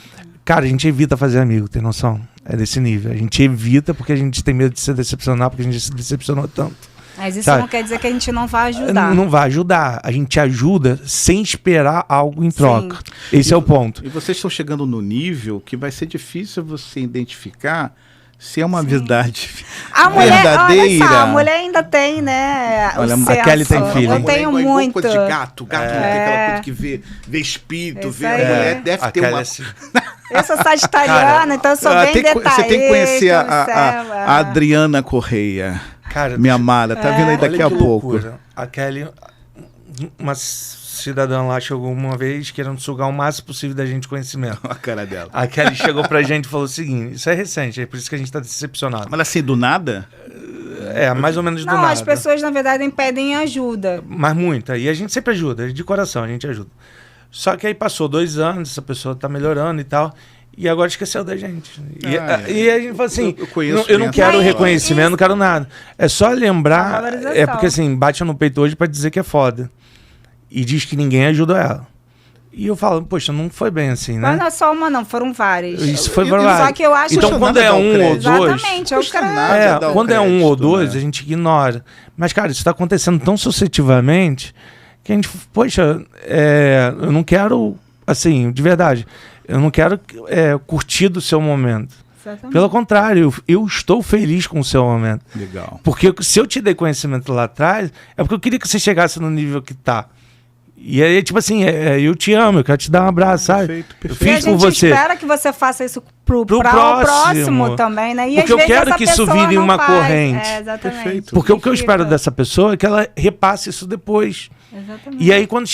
Cara, a gente evita fazer amigo, tem noção? É desse nível. A gente evita porque a gente tem medo de se decepcionar, porque a gente se decepcionou tanto. Mas isso sabe? não quer dizer que a gente não vai ajudar. Não vai ajudar. A gente ajuda sem esperar algo em troca. Sim. Esse é o ponto. E vocês estão chegando no nível que vai ser difícil você identificar se é uma verdade verdadeira. Olha só, a mulher ainda tem, né? Olha, o a Kelly tem senso. feeling. Eu tenho igual muito. coisa de gato. Gato não tem aquela coisa que vê espírito, Isso vê a aí. mulher. Deve A ter Kelly uma... é assim. Eu sou sagitariana, então eu sou bem detalhista. Você tem que conhecer a observa. Adriana Correia. Cara, Minha amada, tá vindo aí daqui olha a que pouco. loucura. A Kelly, uma cidadã lá chegou uma vez querendo sugar o máximo possível da gente de conhecimento. A cara dela. A Kelly chegou pra gente e falou o seguinte, isso é recente, é por isso que a gente tá decepcionado. Mas assim, do nada? É, mais ou menos do Não, nada. as pessoas, na verdade, pedem ajuda. Mas muita. E a gente sempre ajuda, de coração a gente ajuda. Só que aí passou 2 anos, essa pessoa tá melhorando e tal, e agora esqueceu da gente. E a gente falou assim, eu não quero essa reconhecimento, não quero nada. É só A lembrar, valorização. é porque assim, bate no peito hoje pra dizer que é foda. E diz que ninguém ajudou ela. E eu falo, poxa, não foi bem assim, né? Mas não é só uma, não, foram várias. Isso foi Eu- verdade. Só que eu acho Então, que- quando é um ou dois, Exatamente, é o Custa crédito. nada. dar o quando é um ou crédito, dois, né? a gente ignora. Mas, cara, isso tá acontecendo tão sucessivamente que a gente, poxa, eu não quero, assim, de verdade, eu não quero curtir do seu momento. Exatamente. Pelo contrário, eu estou feliz com o seu momento. Legal. Porque se eu te dei conhecimento lá atrás, é porque eu queria que você chegasse no nível que tá. E aí, tipo assim, eu te amo, eu quero te dar um abraço, sabe? Perfeito, Eu perfeito. E a fiz por gente você. espera que você faça isso Pro pra o próximo. próximo também, né? E Porque às eu vezes quero essa que isso pessoa vire não uma faz. corrente. Exatamente. Perfeito. Porque o que eu Fica. espero dessa pessoa é que ela repasse isso depois. Exatamente. E aí, quando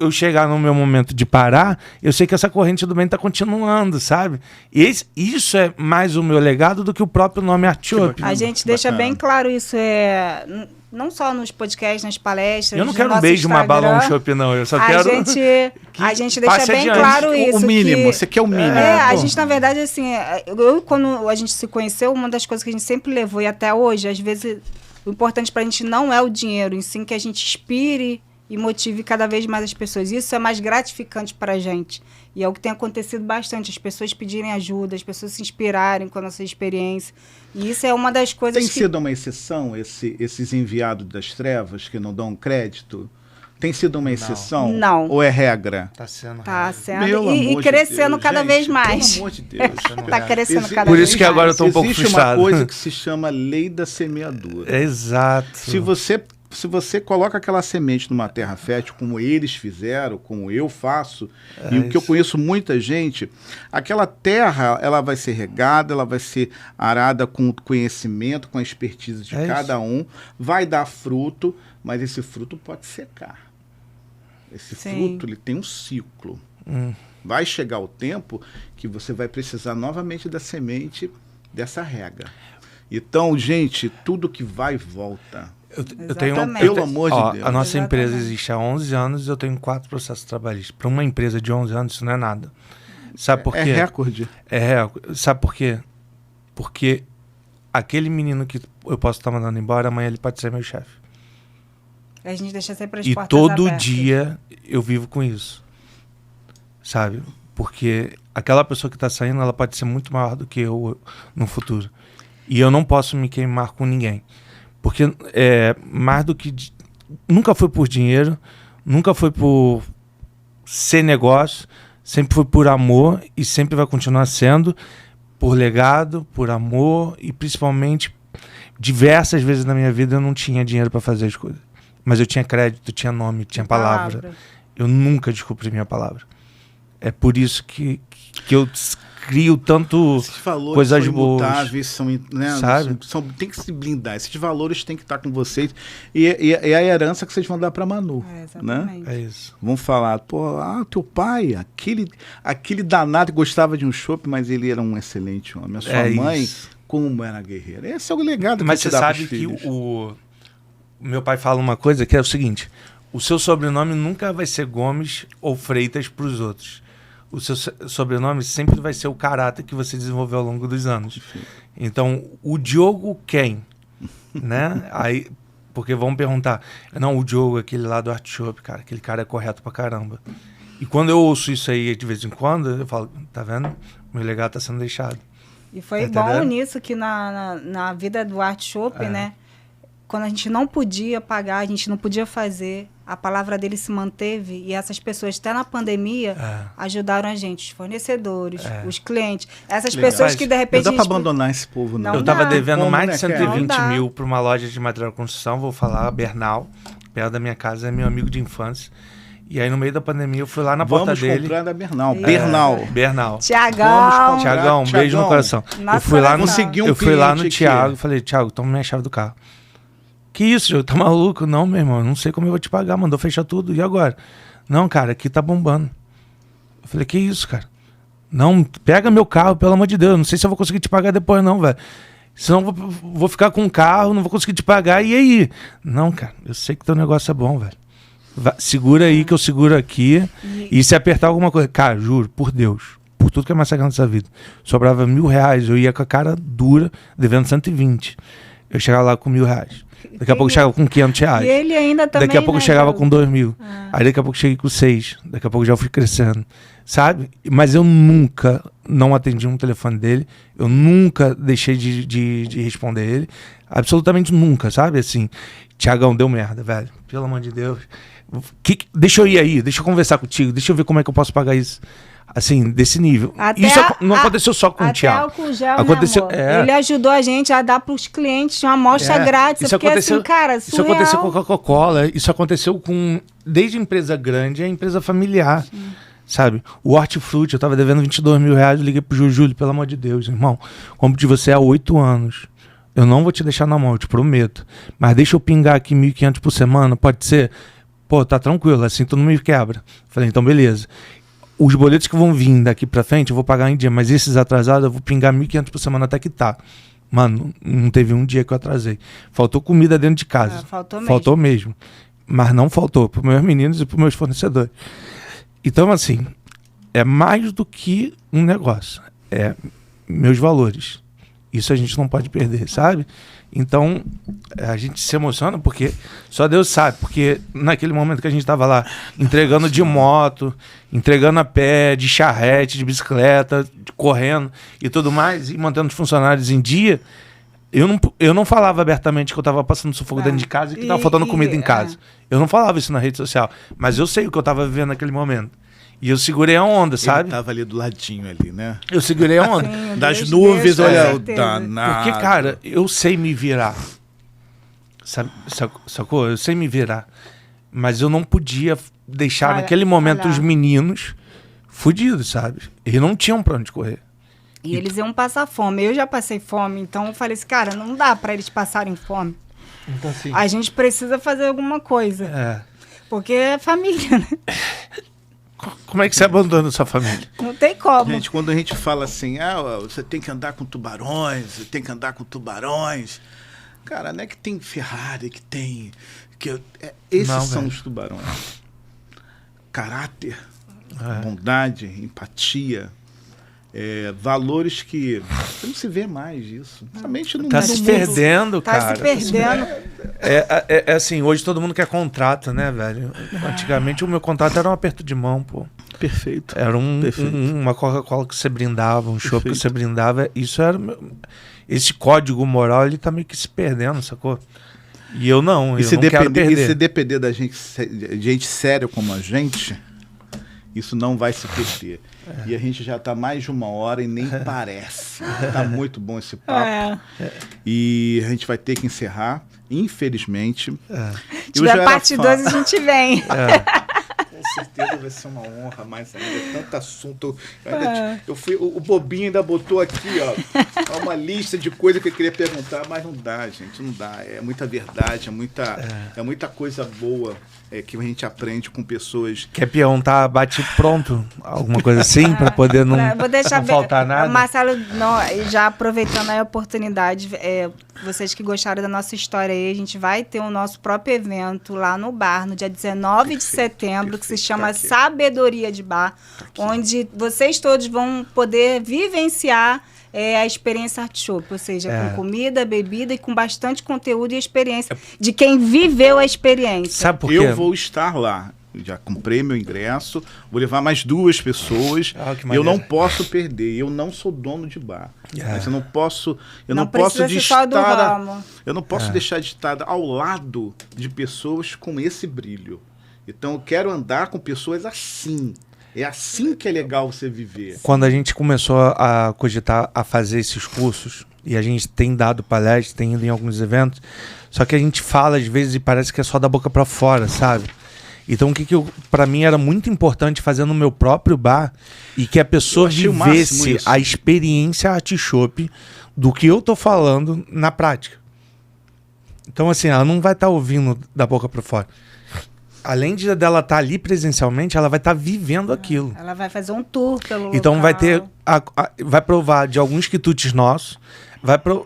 eu chegar no meu momento de parar, eu sei que essa corrente do bem está continuando, sabe? E isso é mais o meu legado do que o próprio nome Art Shop. A gente deixa Bacana. bem claro isso, não só nos podcasts, nas palestras. Eu não no quero um nosso beijo, uma bala, um Instagram. chopp, não. Eu só A quero. gente deixa passe bem adiante. claro isso. O mínimo, que- você quer o mínimo. A pô. gente, na verdade, assim, quando a gente se conheceu, uma das coisas que a gente sempre levou e até hoje, às vezes, o importante pra gente não é o dinheiro, em sim que a gente inspire e motive cada vez mais as pessoas. Isso é mais gratificante pra gente. E é o que tem acontecido bastante, as pessoas pedirem ajuda, as pessoas se inspirarem com a nossa experiência. E isso é uma das coisas Tem que... sido uma exceção esses enviados das trevas que não dão crédito? Tem sido uma exceção? Não. Ou é regra? Tá sendo. Tá sendo. Pelo E amor de crescendo Deus, cada gente, vez mais. Pelo amor de Deus. Tá crescendo cada Por vez isso que mais. agora eu tô um pouco Existe frustrado. uma coisa que se chama lei da semeadura. Exato. Se você coloca aquela semente numa terra fértil, como eles fizeram, como eu faço, e o que eu conheço muita gente, aquela terra ela vai ser regada, ela vai ser arada com o conhecimento, com a expertise de cada um, vai dar fruto, mas esse fruto pode secar. Esse Sim. fruto ele tem um ciclo. Vai chegar o tempo que você vai precisar novamente da semente dessa rega. Então, gente, tudo que vai volta. Eu tenho Exatamente. Pelo amor de Deus. A nossa Exatamente. empresa existe há 11 anos e eu tenho 4 processos trabalhistas. Para uma empresa de 11 anos, isso não é nada. Sabe por quê? É recorde. É recorde. Sabe por quê? Porque aquele menino que eu posso estar mandando embora, amanhã ele pode ser meu chefe. A gente deixa sempre as E portas todo abertas. dia eu vivo com isso. Sabe? Porque aquela pessoa que está saindo, ela pode ser muito maior do que eu no futuro. E eu não posso me queimar com ninguém. Porque mais do que... Nunca foi por dinheiro, nunca foi por ser negócio, sempre foi por amor e sempre vai continuar sendo por legado, por amor e principalmente diversas vezes na minha vida eu não tinha dinheiro para fazer as coisas. Mas eu tinha crédito, tinha nome, tinha palavra. Eu nunca descobri minha palavra. É por isso que eu crio tanto Esses valores coisas são boas. imutáveis, são, né, Sabe? tem que se blindar. Esses valores têm que estar com vocês. E é a herança que vocês vão dar para Manu. Né? Exatamente. É isso. Vão falar, pô, teu pai, aquele danado que gostava de um chopp, mas ele era um excelente homem. A sua mãe, isso. como era guerreira. Esse é o legado Mas que você você dá sabe pros que filhos. o meu pai fala uma coisa que é o seguinte: o seu sobrenome nunca vai ser Gomes ou Freitas para os outros. O seu sobrenome sempre vai ser o caráter que você desenvolveu ao longo dos anos. Então, o Diogo quem? Né? Aí, porque vão perguntar, não, o Diogo, aquele lá do Art Shop, cara, aquele cara é correto pra caramba. E quando eu ouço isso aí de vez em quando, eu falo, tá vendo? Meu legado tá sendo deixado. E foi Tá bom entendendo? nisso que na vida do Art Shop, né? Quando a gente não podia pagar, a gente não podia fazer, a palavra dele se manteve e essas pessoas, até na pandemia, ajudaram a gente, os fornecedores, os clientes. Essas Legal. pessoas que de repente... Não dá pra a gente- abandonar esse povo, não. Não Eu tava dá. devendo Como, mais né, de cara? 120 Não dá. mil para uma loja de material de construção, vou falar, Bernal, perto da minha casa, é meu amigo de infância. E aí no meio da pandemia eu fui lá na porta Vamos dele. comprar da Bernal. É. Bernal. Bernal. Tiagão, Vamos Tiagão, um beijo no coração. Nossa, Eu fui lá no, consegui um eu fui lá cliente no aqui. Thiago e falei, Thiago, toma minha chave do carro. Que isso, Diogo? Tá maluco? Não, meu irmão, eu não sei como eu vou te pagar, mandou fechar tudo. E agora? Não, cara, aqui tá bombando. Eu falei, que isso, cara? Não, pega meu carro, pelo amor de Deus. Não sei se eu vou conseguir te pagar depois, não, velho. Senão eu vou ficar com o carro, não vou conseguir te pagar. E aí? Não, cara, eu sei que teu negócio é bom, velho. Segura aí que eu seguro aqui. E se apertar alguma coisa... Cara, juro, por Deus, por tudo que é mais sagrado nessa vida, sobrava R$1.000, eu ia com a cara dura, devendo 120. Eu chegava lá com R$1.000. Daqui a pouco eu chegava com R$500. E ele ainda também, Daqui a pouco eu né, chegava Diogo? com 2.000. Aí daqui a pouco eu cheguei com 6. Daqui a pouco já fui crescendo. Sabe? Mas eu nunca não atendi um telefone dele. Eu nunca deixei de responder ele. Absolutamente nunca, sabe? Assim, Tiagão, deu merda, velho. Pelo amor de Deus. Deixa eu ir aí, deixa eu conversar contigo, deixa eu ver como é que eu posso pagar isso. Assim, desse nível. Isso não aconteceu só com o Thiago. Até álcool gel, Aconteceu, né, amor? Ele ajudou a gente a dar para os clientes uma amostra grátis. Isso Porque aconteceu, assim, cara, isso surreal. aconteceu com a Coca-Cola, isso aconteceu com desde empresa grande a empresa familiar. Sabe? O Hortifruti, eu tava devendo R$22.000, liguei pro Júlio, pelo amor de Deus, irmão. Compro de você há 8 anos. Eu não vou te deixar na mão, eu te prometo. Mas deixa eu pingar aqui 1.500 por semana, pode ser? Pô, tá tranquilo, assim tu não me quebra. Falei, então beleza. Os boletos que vão vir daqui pra frente eu vou pagar em dia, mas esses atrasados eu vou pingar 1.500 por semana até que tá. Mano, não teve um dia que eu atrasei. Faltou comida dentro de casa. Faltou mesmo. Mas não faltou pros meus meninos e pros meus fornecedores. Então, assim, é mais do que um negócio. É meus valores. Isso a gente não pode perder, sabe? Então, a gente se emociona porque só Deus sabe. Porque naquele momento que a gente estava lá entregando de moto, entregando a pé, de charrete, de bicicleta, correndo e tudo mais, e mantendo os funcionários em dia, eu não falava abertamente que eu estava passando sufoco dentro de casa e que estava faltando comida em casa. Eu não falava isso na rede social. Mas eu sei o que eu estava vivendo naquele momento. E eu segurei a onda, sabe? Ele tava ali do ladinho ali, né? Eu segurei a onda. Sim, Das Deus, nuvens, com olha o certeza. danado. Porque, cara, eu sei me virar. Sacou? Eu sei me virar. Mas eu não podia deixar naquele momento os meninos fudidos, sabe? Eles não tinham pra onde correr. E eles iam passar fome. Eu já passei fome, então eu falei assim, cara, não dá pra eles passarem fome. Então, assim... A gente precisa fazer alguma coisa. É. Porque é família, né? Como é que você abandona sua família? Não tem como. Gente, quando a gente fala assim, você tem que andar com tubarões, você tem que andar com tubarões. Cara, não é que tem Ferrari, que tem... esses Não, são velho. os tubarões. Caráter, bondade, empatia, valores que... Você não se vê mais isso. Somente no Tá mundo. se perdendo, Tá cara. se perdendo. É assim, hoje todo mundo quer contrato, né, velho? Antigamente o meu contrato era um aperto de mão, pô. Perfeito. Era Perfeito. uma Coca-Cola que você brindava, um chopp que Perfeito. você brindava. Isso era... Esse código moral, ele tá meio que se perdendo, sacou? E eu não quero perder. E se depender da gente séria como a gente, isso não vai se perder. E a gente já está mais de 1 hora e nem parece. Tá muito bom esse papo. E a gente vai ter que encerrar, infelizmente. Se tiver parte 2, a gente vem. Com certeza vai ser uma honra, mais ainda, tanto assunto. O Bobinho ainda botou aqui, ó, uma lista de coisas que eu queria perguntar, mas não dá, gente, não dá. É muita verdade, é muita coisa boa que a gente aprende com pessoas. Quer perguntar, bate pronto? Alguma coisa assim, para poder não faltar nada? Marcelo, já aproveitando a oportunidade, vocês que gostaram da nossa história aí, a gente vai ter o nosso próprio evento lá no bar, no dia 19 de setembro, que se chama Sabedoria de Bar, onde vocês todos vão poder vivenciar a experiência Art Shop, ou seja, com comida, bebida e com bastante conteúdo e experiência de quem viveu a experiência. Sabe por quê? Eu vou estar lá. Já comprei meu ingresso, vou levar mais 2 pessoas. Que eu não maneiro. posso perder. Eu não sou dono de bar. Mas eu não posso, eu não precisa posso ser só do ramo. eu não posso deixar de estar ao lado de pessoas com esse brilho. Então eu quero andar com pessoas assim. É assim que é legal você viver. Quando a gente começou a cogitar a fazer esses cursos, e a gente tem dado palestras, tem ido em alguns eventos, só que a gente fala às vezes e parece que é só da boca para fora, sabe? Então o que para mim era muito importante fazer no meu próprio bar e que a pessoa vivesse a experiência Artichope do que eu tô falando na prática. Então assim, ela não vai estar ouvindo da boca para fora. Além dela estar ali presencialmente, ela vai estar vivendo aquilo. Ela vai fazer um tour pelo então local. Vai ter vai provar de alguns quitutes nossos,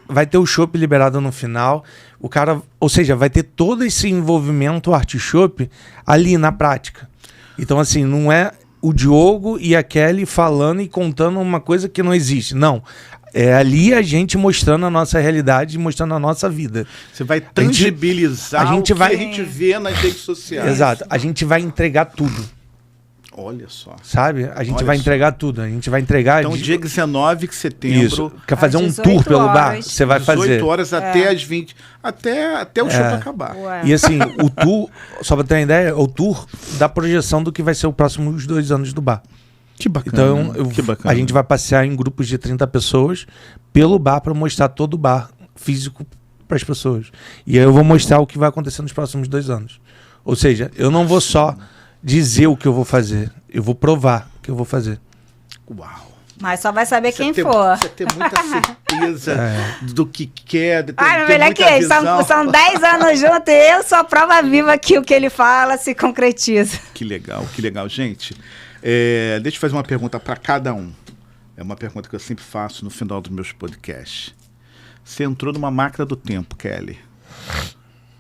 vai ter o chopp liberado no final, o cara, ou seja, vai ter todo esse envolvimento Artichope ali na prática. Então assim, não é o Diogo e a Kelly falando e contando uma coisa que não existe, não. É ali a gente mostrando a nossa realidade, mostrando a nossa vida. Você vai tangibilizar o que a gente vê nas redes sociais. Exato. A gente vai entregar tudo. Olha só. Sabe? A gente vai entregar tudo. A gente vai entregar... Então, dia 19 de setembro... Isso. Quer fazer um tour pelo bar? Você vai fazer. 18 horas até as 20. Até o show acabar. E assim, o tour, só pra ter uma ideia, o tour da projeção do que vai ser os próximos 2 anos do bar. Que bacana. Então, que bacana. A gente vai passear em grupos de 30 pessoas pelo bar para mostrar todo o bar físico para as pessoas. E aí eu vou mostrar o que vai acontecer nos próximos 2 anos. Ou seja, eu não vou só dizer o que eu vou fazer, eu vou provar o que eu vou fazer. Uau! Mas só vai saber quem for. Você tem muita certeza do que quer. Melhor que ele. São 10 anos juntos e eu sou a prova viva que o que ele fala se concretiza. Que legal, gente. Deixa eu fazer uma pergunta para cada um. É uma pergunta que eu sempre faço no final dos meus podcasts. Você entrou numa máquina do tempo, Kelly.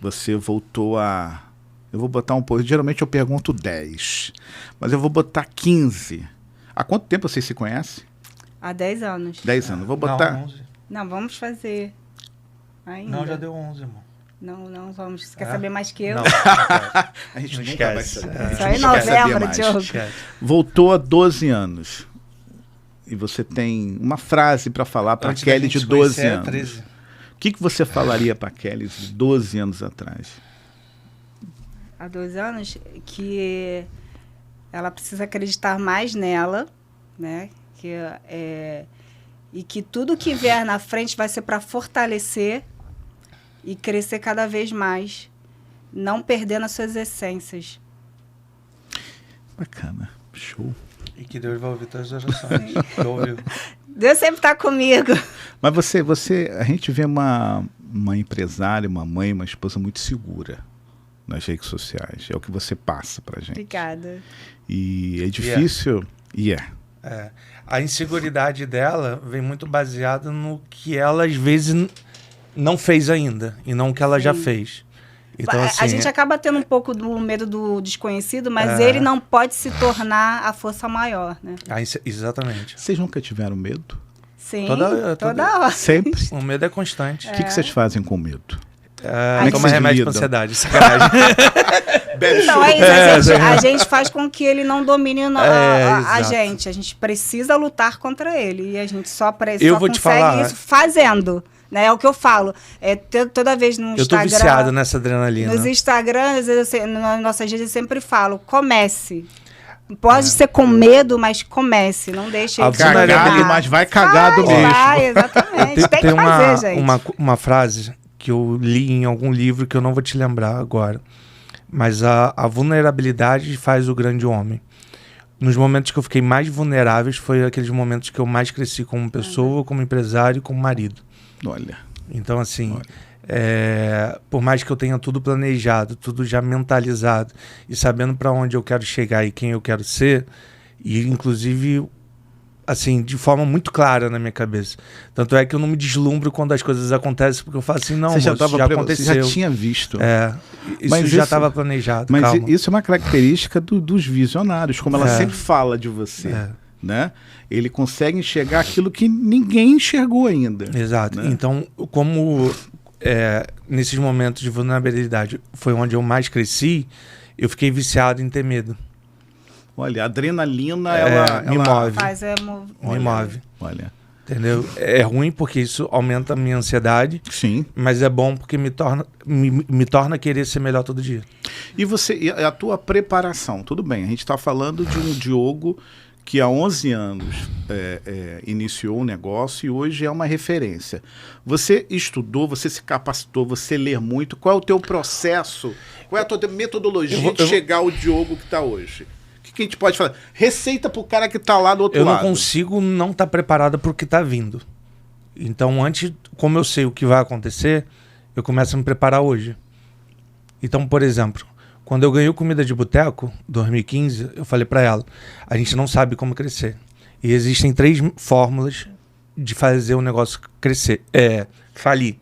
Você voltou a... Eu vou botar um pouco... Geralmente eu pergunto 10. Mas eu vou botar 15. Há quanto tempo vocês se conhecem? Há 10 anos. 10 anos. Vou botar... Não, 11. Não, vamos fazer ainda. Não, já deu 11, irmão. Não vamos. Você quer saber mais que eu? Não, a gente não nunca vai esquece. saber. Só em novembro, Diogo. Voltou há 12 anos. E você tem uma frase para falar para a Kelly de 12 anos. 13. O que você falaria para a Kelly de 12 anos atrás? Há 12 anos que ela precisa acreditar mais nela, né? E que tudo que vier na frente vai ser para fortalecer e crescer cada vez mais, não perdendo as suas essências. Bacana, show. E que Deus vai ouvir todas as orações. Deus sempre está comigo. Mas a gente vê uma empresária, uma mãe, uma esposa muito segura nas redes sociais. É o que você passa pra gente. Obrigada. E é difícil... A inseguridade dela vem muito baseada no que ela, às vezes, não fez ainda. E não o que ela já fez. Então, assim, a gente acaba tendo um pouco do medo do desconhecido, mas ele não pode se tornar a força maior, né? Exatamente. Vocês nunca tiveram medo? Sim, toda hora. Sempre? O medo é constante. O que vocês fazem com medo? Toma remédio para ansiedade, sacanagem. Não, é isso. A gente faz com que ele não domine a gente. A gente precisa lutar contra ele. E a gente só consegue isso fazendo. Né? É o que eu falo. Toda vez no Instagram... Eu tô viciado nessa adrenalina. Nos Instagram, nas nossas redes, eu sempre falo, comece. Pode ser com medo, mas comece. Não deixe ele cagado, mas vai cagado mesmo. Vai, exatamente. Tem que fazer, gente. Uma frase que eu li em algum livro que eu não vou te lembrar agora. Mas a vulnerabilidade faz o grande homem. Nos momentos que eu fiquei mais vulneráveis foi aqueles momentos que eu mais cresci como pessoa, como empresário, como marido. Olha. Então, assim, por mais que eu tenha tudo planejado, tudo já mentalizado e sabendo para onde eu quero chegar e quem eu quero ser, e inclusive, assim, de forma muito clara na minha cabeça. Tanto é que eu não me deslumbro quando as coisas acontecem, porque eu falo assim, não, já aconteceu. Você já tinha visto. Isso já estava planejado. Mas calma. Isso é uma característica dos visionários, como ela sempre fala de você. Né? Ele consegue enxergar aquilo que ninguém enxergou ainda. Exato. Né? Então, como nesses momentos de vulnerabilidade foi onde eu mais cresci, eu fiquei viciado em ter medo. Olha, a adrenalina, ela me move. Me move. Olha. Entendeu? É ruim porque isso aumenta a minha ansiedade. Sim. Mas é bom porque me torna querer ser melhor todo dia. E a tua preparação? Tudo bem, a gente está falando de um Diogo que há 11 anos iniciou o negócio e hoje é uma referência. Você estudou, você se capacitou, você lê muito. Qual é o teu processo? Qual é a tua metodologia de chegar ao Diogo que está hoje? O que a gente pode falar? Receita para o cara que está lá do outro lado. Eu não consigo não estar preparado para o que está vindo. Então, antes, como eu sei o que vai acontecer, eu começo a me preparar hoje. Então, por exemplo, quando eu ganhei o Comida de Boteco, 2015, eu falei para ela, a gente não sabe como crescer. E existem 3 fórmulas de fazer o negócio crescer, falir.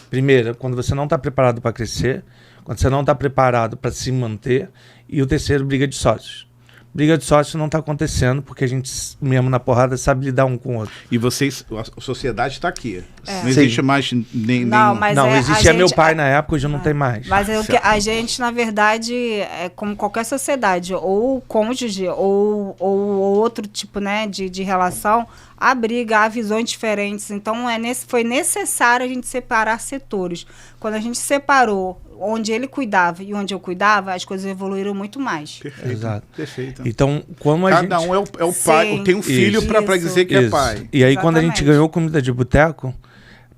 Primeiro, quando você não está preparado para crescer, quando você não está preparado para se manter, e o terceiro, briga de sócios. Briga de sócio não está acontecendo porque a gente, mesmo na porrada, sabe lidar um com o outro. E vocês, a sociedade está aqui. Não existe mais nem... Não, existia meu pai na época, hoje não tem mais. Mas a gente, na verdade, é como qualquer sociedade, ou cônjuge, ou outro tipo, né, de relação, há briga, há visões diferentes. Então, foi necessário a gente separar setores. Quando a gente separou onde ele cuidava e onde eu cuidava, as coisas evoluíram muito mais. Perfeito. Exato. Perfeito. Então, como Cada um é o pai, Sim. tem um filho para dizer que é pai. E aí, Exatamente. quando a gente ganhou Comida de Boteco,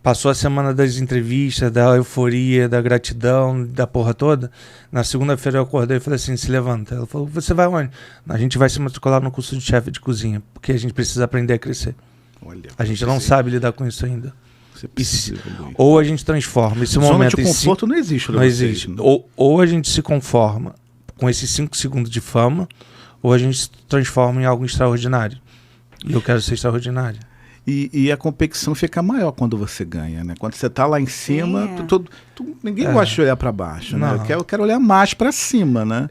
passou a semana das entrevistas, da euforia, da gratidão, da porra toda. Na segunda-feira eu acordei e falei assim, se levanta. Ela falou, você vai onde? A gente vai se matricular no curso de chefe de cozinha, porque a gente precisa aprender a crescer. Olha, A gente não sabe lidar com isso ainda. Você precisa evoluir. Ou a gente transforma esse Zona momento de conforto não existe. não existe. Ou a gente se conforma com esses 5 segundos de fama, ou a gente se transforma em algo extraordinário. E eu quero ser extraordinário. E a competição fica maior quando você ganha, né? Quando você tá lá em cima, ninguém gosta de olhar para baixo, né? Eu quero olhar mais para cima, né?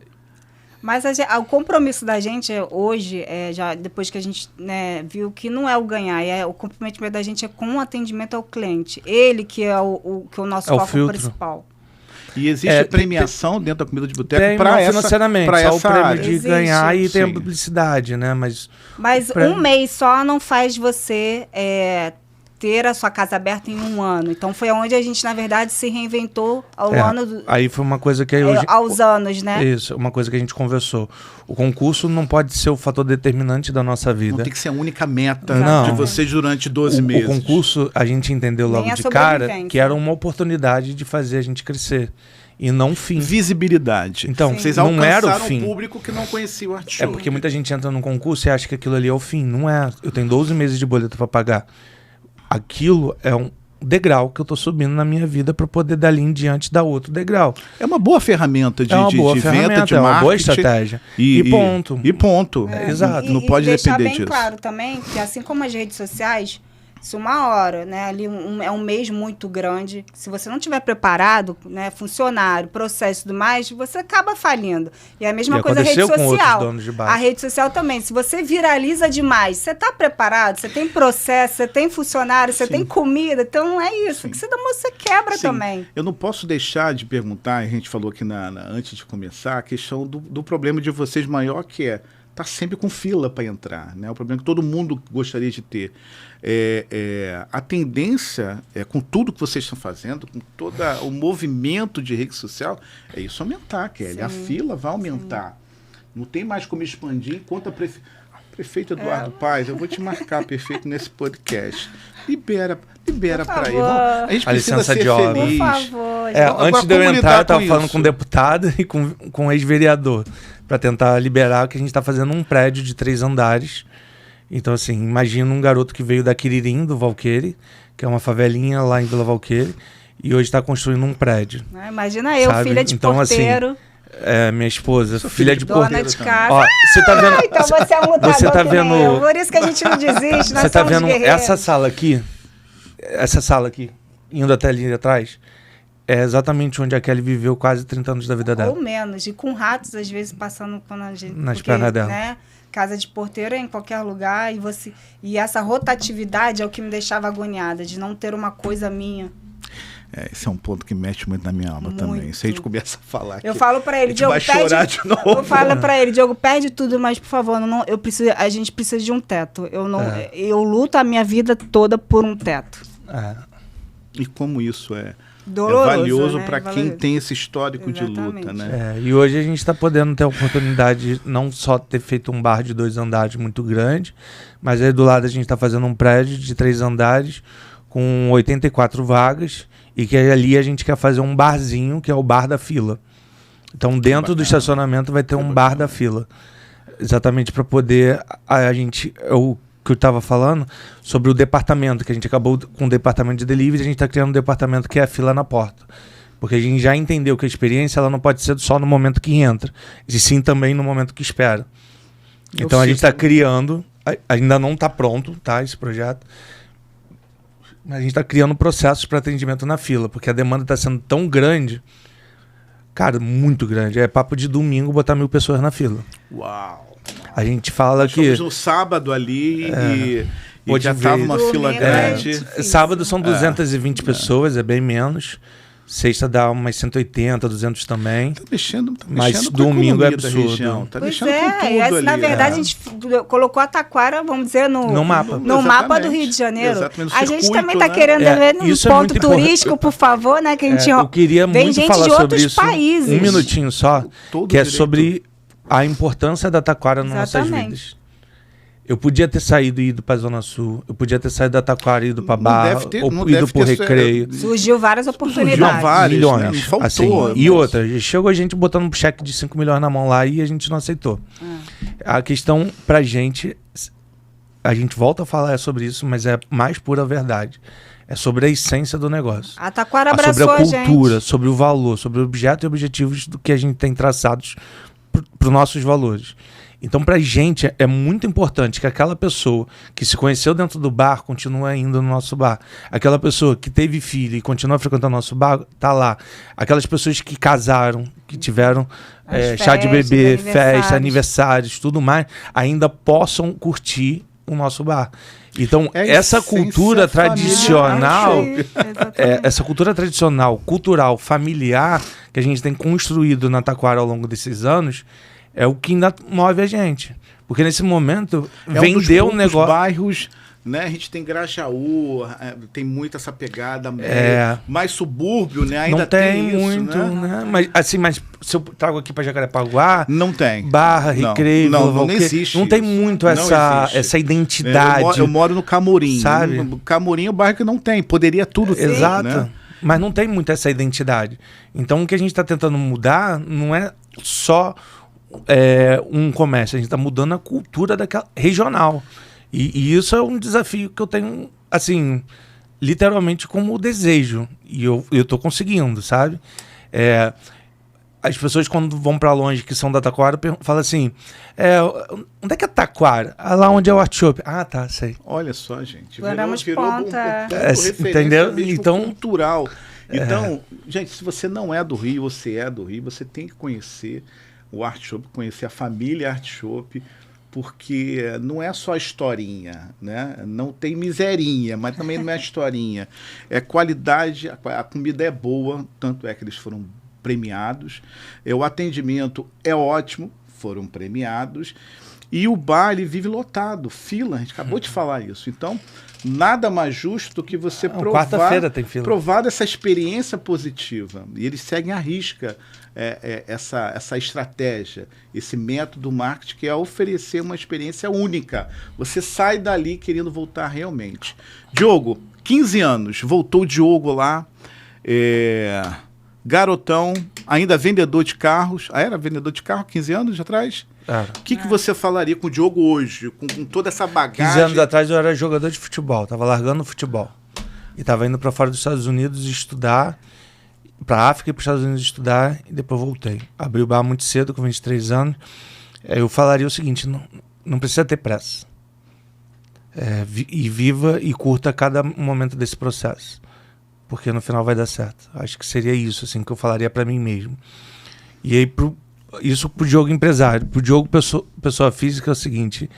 Mas o compromisso da gente hoje, já depois que a gente, né, viu que não é o ganhar, o comprometimento da gente é com o atendimento ao cliente. Ele que é o nosso foco principal. E existe premiação dentro da Comida de Boteco para essa financeiramente, pra só essa o prêmio área. de ganhar e tem a publicidade, né? Mas um mês só não faz você ter a sua casa aberta em 1 ano. Então foi onde a gente, na verdade, se reinventou ao ano aí foi uma coisa que aos anos, né? Isso, uma coisa que a gente conversou. O concurso não pode ser o fator determinante da nossa vida. Não tem que ser a única meta Não. de vocês durante 12 meses. O concurso, a gente entendeu logo de cara que era uma oportunidade de fazer a gente crescer. E não um fim. Visibilidade. Então, vocês não era o alcançaram fim. um público que não conhecia o artista. É porque muita gente entra num concurso e acha que aquilo ali é o fim. Não é. Eu tenho 12 meses de boleto para pagar. Aquilo é um degrau que eu tô subindo na minha vida para poder dali em diante dar outro degrau. É uma boa ferramenta de venda, de marketing. É uma boa estratégia. E ponto. E ponto. Exato. Não pode deixar depender bem disso. Claro também que, assim como as redes sociais, se uma hora, né, ali é um mês muito grande, se você não tiver preparado, né, funcionário, processo e tudo mais, você acaba falindo. E a mesma coisa a rede social. A rede social também. Se você viraliza demais, você está preparado, você tem processo, você tem funcionário, você tem comida, então é isso. Que você quebra também. Eu não posso deixar de perguntar, a gente falou aqui antes de começar, a questão do problema de vocês maior, que é tá sempre com fila para entrar, né? O problema que todo mundo gostaria de ter. A tendência, com tudo que vocês estão fazendo, com todo o movimento de rede social, é isso aumentar, Kelly. Sim, a fila vai aumentar. Sim. Não tem mais como expandir enquanto prefeito Eduardo Paes, eu vou te marcar, prefeito, nesse podcast. Libera para ele. A gente precisa ser feliz. Por favor. Antes de eu entrar, eu estava falando com o deputado e com o ex-vereador, para tentar liberar, que a gente está fazendo um prédio de 3 andares. Então, assim, imagina um garoto que veio da Quiririm, do Valqueire, que é uma favelinha lá em Vila Valqueire, e hoje está construindo um prédio. Imagina eu, sabe? Filha de então, porteiro. Assim, minha esposa, filha de dona porteiro. De casa. Ó, você tá vendo, então você é um lutador você tá vendo, eu. Por isso que a gente não desiste, nós você tá vendo guerreiros. essa sala aqui, indo até ali atrás, é exatamente onde a Kelly viveu quase 30 anos da vida dela. Ou menos, e com ratos, às vezes, passando quando a gente... Nas pernas dela. Né, casa de porteiro é em qualquer lugar, e essa rotatividade é o que me deixava agoniada, de não ter uma coisa minha. Esse é um ponto que mexe muito na minha alma também. Se a gente começa a falar aqui, eu falo pra ele, Diogo, vai chorar de novo. Eu falo pra ele, Diogo, perde tudo, mas por favor, a gente precisa de um teto. Eu luto a minha vida toda por um teto. E como isso é doloroso, valioso, né? para quem tem esse histórico de luta, né? E hoje a gente está podendo ter a oportunidade de não só ter feito um bar de 2 andares muito grande, mas aí do lado a gente está fazendo um prédio de 3 andares com 84 vagas, e que ali a gente quer fazer um barzinho, que é o bar da fila. Então dentro do estacionamento vai ter um bar da fila. Exatamente para poder o que eu estava falando sobre o departamento, que a gente acabou com o departamento de delivery, a gente está criando um departamento que é a fila na porta. Porque a gente já entendeu que a experiência ela não pode ser só no momento que entra, e sim também no momento que espera. Então a gente está criando, ainda não está pronto, tá, esse projeto, mas a gente está criando processos para atendimento na fila, porque a demanda está sendo tão grande, cara, muito grande. É papo de domingo botar 1.000 pessoas na fila. Uau! A gente fala Nós que... fomos no sábado ali e já estava uma fila grande. Sábado são 220 pessoas, é bem menos. Sexta dá umas 180, 200 também. Tá mexendo mas domingo é absurdo. Tá pois mexendo com tudo ali. Na verdade, a gente colocou a Taquara, vamos dizer, no mapa do Rio de Janeiro. Exatamente, a gente também está querendo ver um ponto turístico, por favor, né? Que a gente eu queria muito gente falar de sobre outros isso. países. Um minutinho só, que é sobre a importância da Taquara nas nossas vidas. Eu podia ter saído e ido para a Zona Sul, eu podia ter saído da Taquara e ido para Barra, ou ido para o Recreio. Surgiu várias oportunidades. Surgiu várias, milhões. Né? Não faltou, assim, e outra, chegou a gente botando um cheque de 5 milhões na mão lá e a gente não aceitou. A questão pra gente, a gente volta a falar sobre isso, mas é mais pura verdade. É sobre a essência do negócio. A Taquara abraçou sobre a cultura, gente. sobre o valor, sobre o objeto e objetivos do que a gente tem traçados para os nossos valores. Então, pra gente, é muito importante que aquela pessoa que se conheceu dentro do bar continue indo no nosso bar. Aquela pessoa que teve filho e continua frequentando o nosso bar, tá lá. Aquelas pessoas que casaram, que tiveram chá de bebê, festa, aniversários, tudo mais, ainda possam curtir o nosso bar. Então, essa cultura tradicional, essa cultura tradicional, cultural, familiar, que a gente tem construído na Taquara ao longo desses anos, é o que ainda move a gente. Porque nesse momento, vendeu um negócio... bairros, né? A gente tem Grajaú, tem muito essa pegada mais subúrbio, né? Ainda não tem isso, muito, né? Mas se eu trago aqui para Jacarepaguá... Não tem. Barra, Recreio... Não existe. Não tem muito essa identidade. Eu moro no Camorim. Sabe? No Camorim é um bairro que não tem. Poderia tudo ter, exato. Né? Mas não tem muito essa identidade. Então, o que a gente está tentando mudar não é só... um comércio, a gente está mudando a cultura daquela regional. E isso é um desafio que eu tenho, assim, literalmente como desejo. E eu tô conseguindo, sabe? As pessoas, quando vão para longe, que são da Taquara, falam assim, onde é que é Taquara? Lá onde é o Art Shop. Ah, tá, sei. Olha só, gente. Virou ponta. Entendeu? Então, cultural. Então, gente, se você não é do Rio, você é do Rio, você tem que conhecer o Art Shop, conhecer a família Art Shop, porque não é só historinha, né? Não tem miserinha, mas também não é historinha. É qualidade, a comida é boa, tanto é que eles foram premiados, o atendimento é ótimo, foram premiados, e o bar ele vive lotado, fila, a gente acabou de falar isso. Então, nada mais justo do que você provar essa experiência positiva. E eles seguem à risca essa estratégia, esse método marketing, que é oferecer uma experiência única. Você sai dali querendo voltar realmente. Diogo, 15 anos, voltou o Diogo lá, garotão, ainda vendedor de carros. Era vendedor de carro 15 anos atrás? O que você falaria com o Diogo hoje, com toda essa bagagem? 15 anos atrás eu era jogador de futebol, estava largando o futebol. E estava indo para fora dos Estados Unidos estudar, para a África e para os Estados Unidos estudar, e depois voltei. Abri o bar muito cedo, com 23 anos. Eu falaria o seguinte, não precisa ter pressa. E viva e curta cada momento desse processo. Porque no final vai dar certo. Acho que seria isso assim, que eu falaria para mim mesmo. E aí, isso pro Diogo empresário. Pro Diogo pessoa física é o seguinte,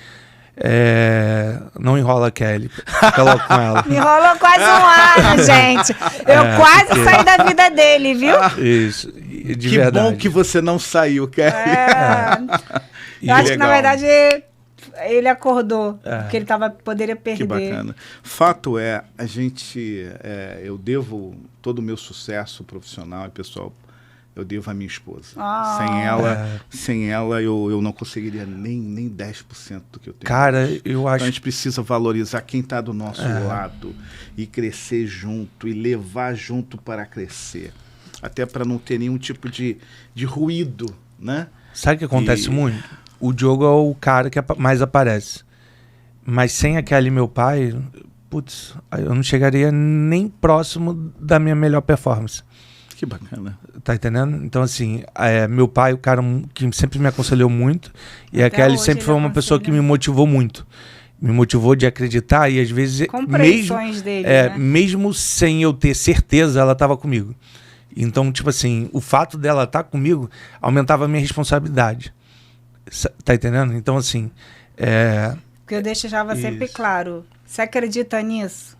Não enrola a Kelly. Fica logo com ela. Me enrolou quase um ano, gente. Eu quase saí da vida dele, viu? Isso. De Que verdade. bom que você não saiu, Kelly. Eu acho que, na legal. verdade, ele acordou. Porque ele poderia perder. Que bacana. Fato é, eu devo todo o meu sucesso profissional e pessoal, eu devo à minha esposa. Sem ela eu não conseguiria nem 10% do que eu tenho. Cara, eu Então acho... a gente precisa valorizar quem está do nosso lado e crescer junto e levar junto para crescer. Até para não ter nenhum tipo de ruído, né? Sabe o que acontece muito? O Diogo é o cara que mais aparece. Mas sem a Kelly, meu pai, putz, eu não chegaria nem próximo da minha melhor performance. Que bacana. Tá entendendo? Então, assim, meu pai, o cara que sempre me aconselhou muito, e a Até Kelly hoje sempre ele foi uma pessoa que me motivou muito. Me motivou de acreditar e, às vezes, compreensões dele, né? mesmo sem eu ter certeza, ela estava comigo. Então, tipo assim, o fato dela estar comigo aumentava a minha responsabilidade. Tá entendendo? Então, assim... Porque eu deixava sempre claro. Você acredita nisso?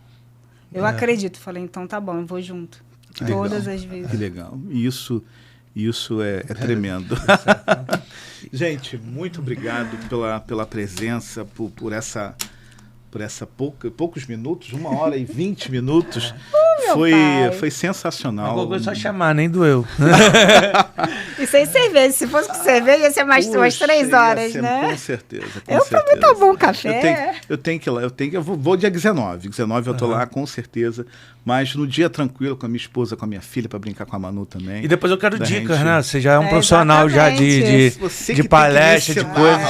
Eu acredito. Falei, então tá bom, eu vou junto. Todas as vezes. Que legal. Isso é tremendo. Gente, muito obrigado pela presença, por essa poucos minutos, 1h20 minutos. Foi sensacional. Não só chamar, nem doeu. E sem cerveja. Se fosse com cerveja, ia ser mais umas 3 horas, né? Com certeza. Pra mim tá bom café. Eu tenho que ir lá. Eu vou dia 19. 19 eu tô lá, com certeza. Mas no dia tranquilo, com a minha esposa, com a minha filha, para brincar com a Manu também. E depois eu quero dicas, né? Você já é um profissional já de palestra, de coisa.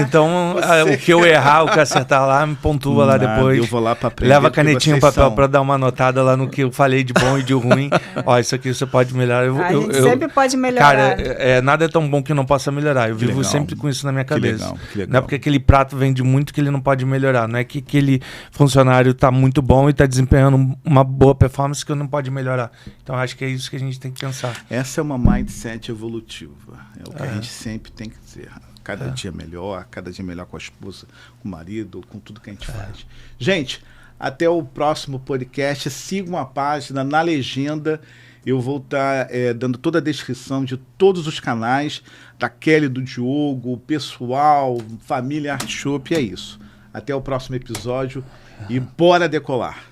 Então, o que eu errar, o que eu acertar lá, me pontua lá depois. Eu vou lá para aprender. Leva canetinha e papel para dar uma notada lá no que eu falei de bom e de ruim. Ó, isso aqui você pode melhorar. A gente sempre pode melhorar. Cara, nada é tão bom que não possa melhorar. Eu vivo sempre com isso na minha cabeça. Que legal. Não é porque aquele prato vende muito que ele não pode melhorar. Não é que aquele funcionário tá muito bom e tá desempenhando uma boa performance que não pode melhorar. Então acho que é isso que a gente tem que pensar. Essa é uma mindset evolutiva. É o que a gente sempre tem que dizer. Cada dia melhor com a esposa, com o marido, com tudo que a gente faz. Gente, até o próximo podcast. Sigam a página na legenda. Eu vou estar dando toda a descrição de todos os canais, da Kelly, do Diogo, pessoal, família Art Shop, é isso. Até o próximo episódio e bora decolar!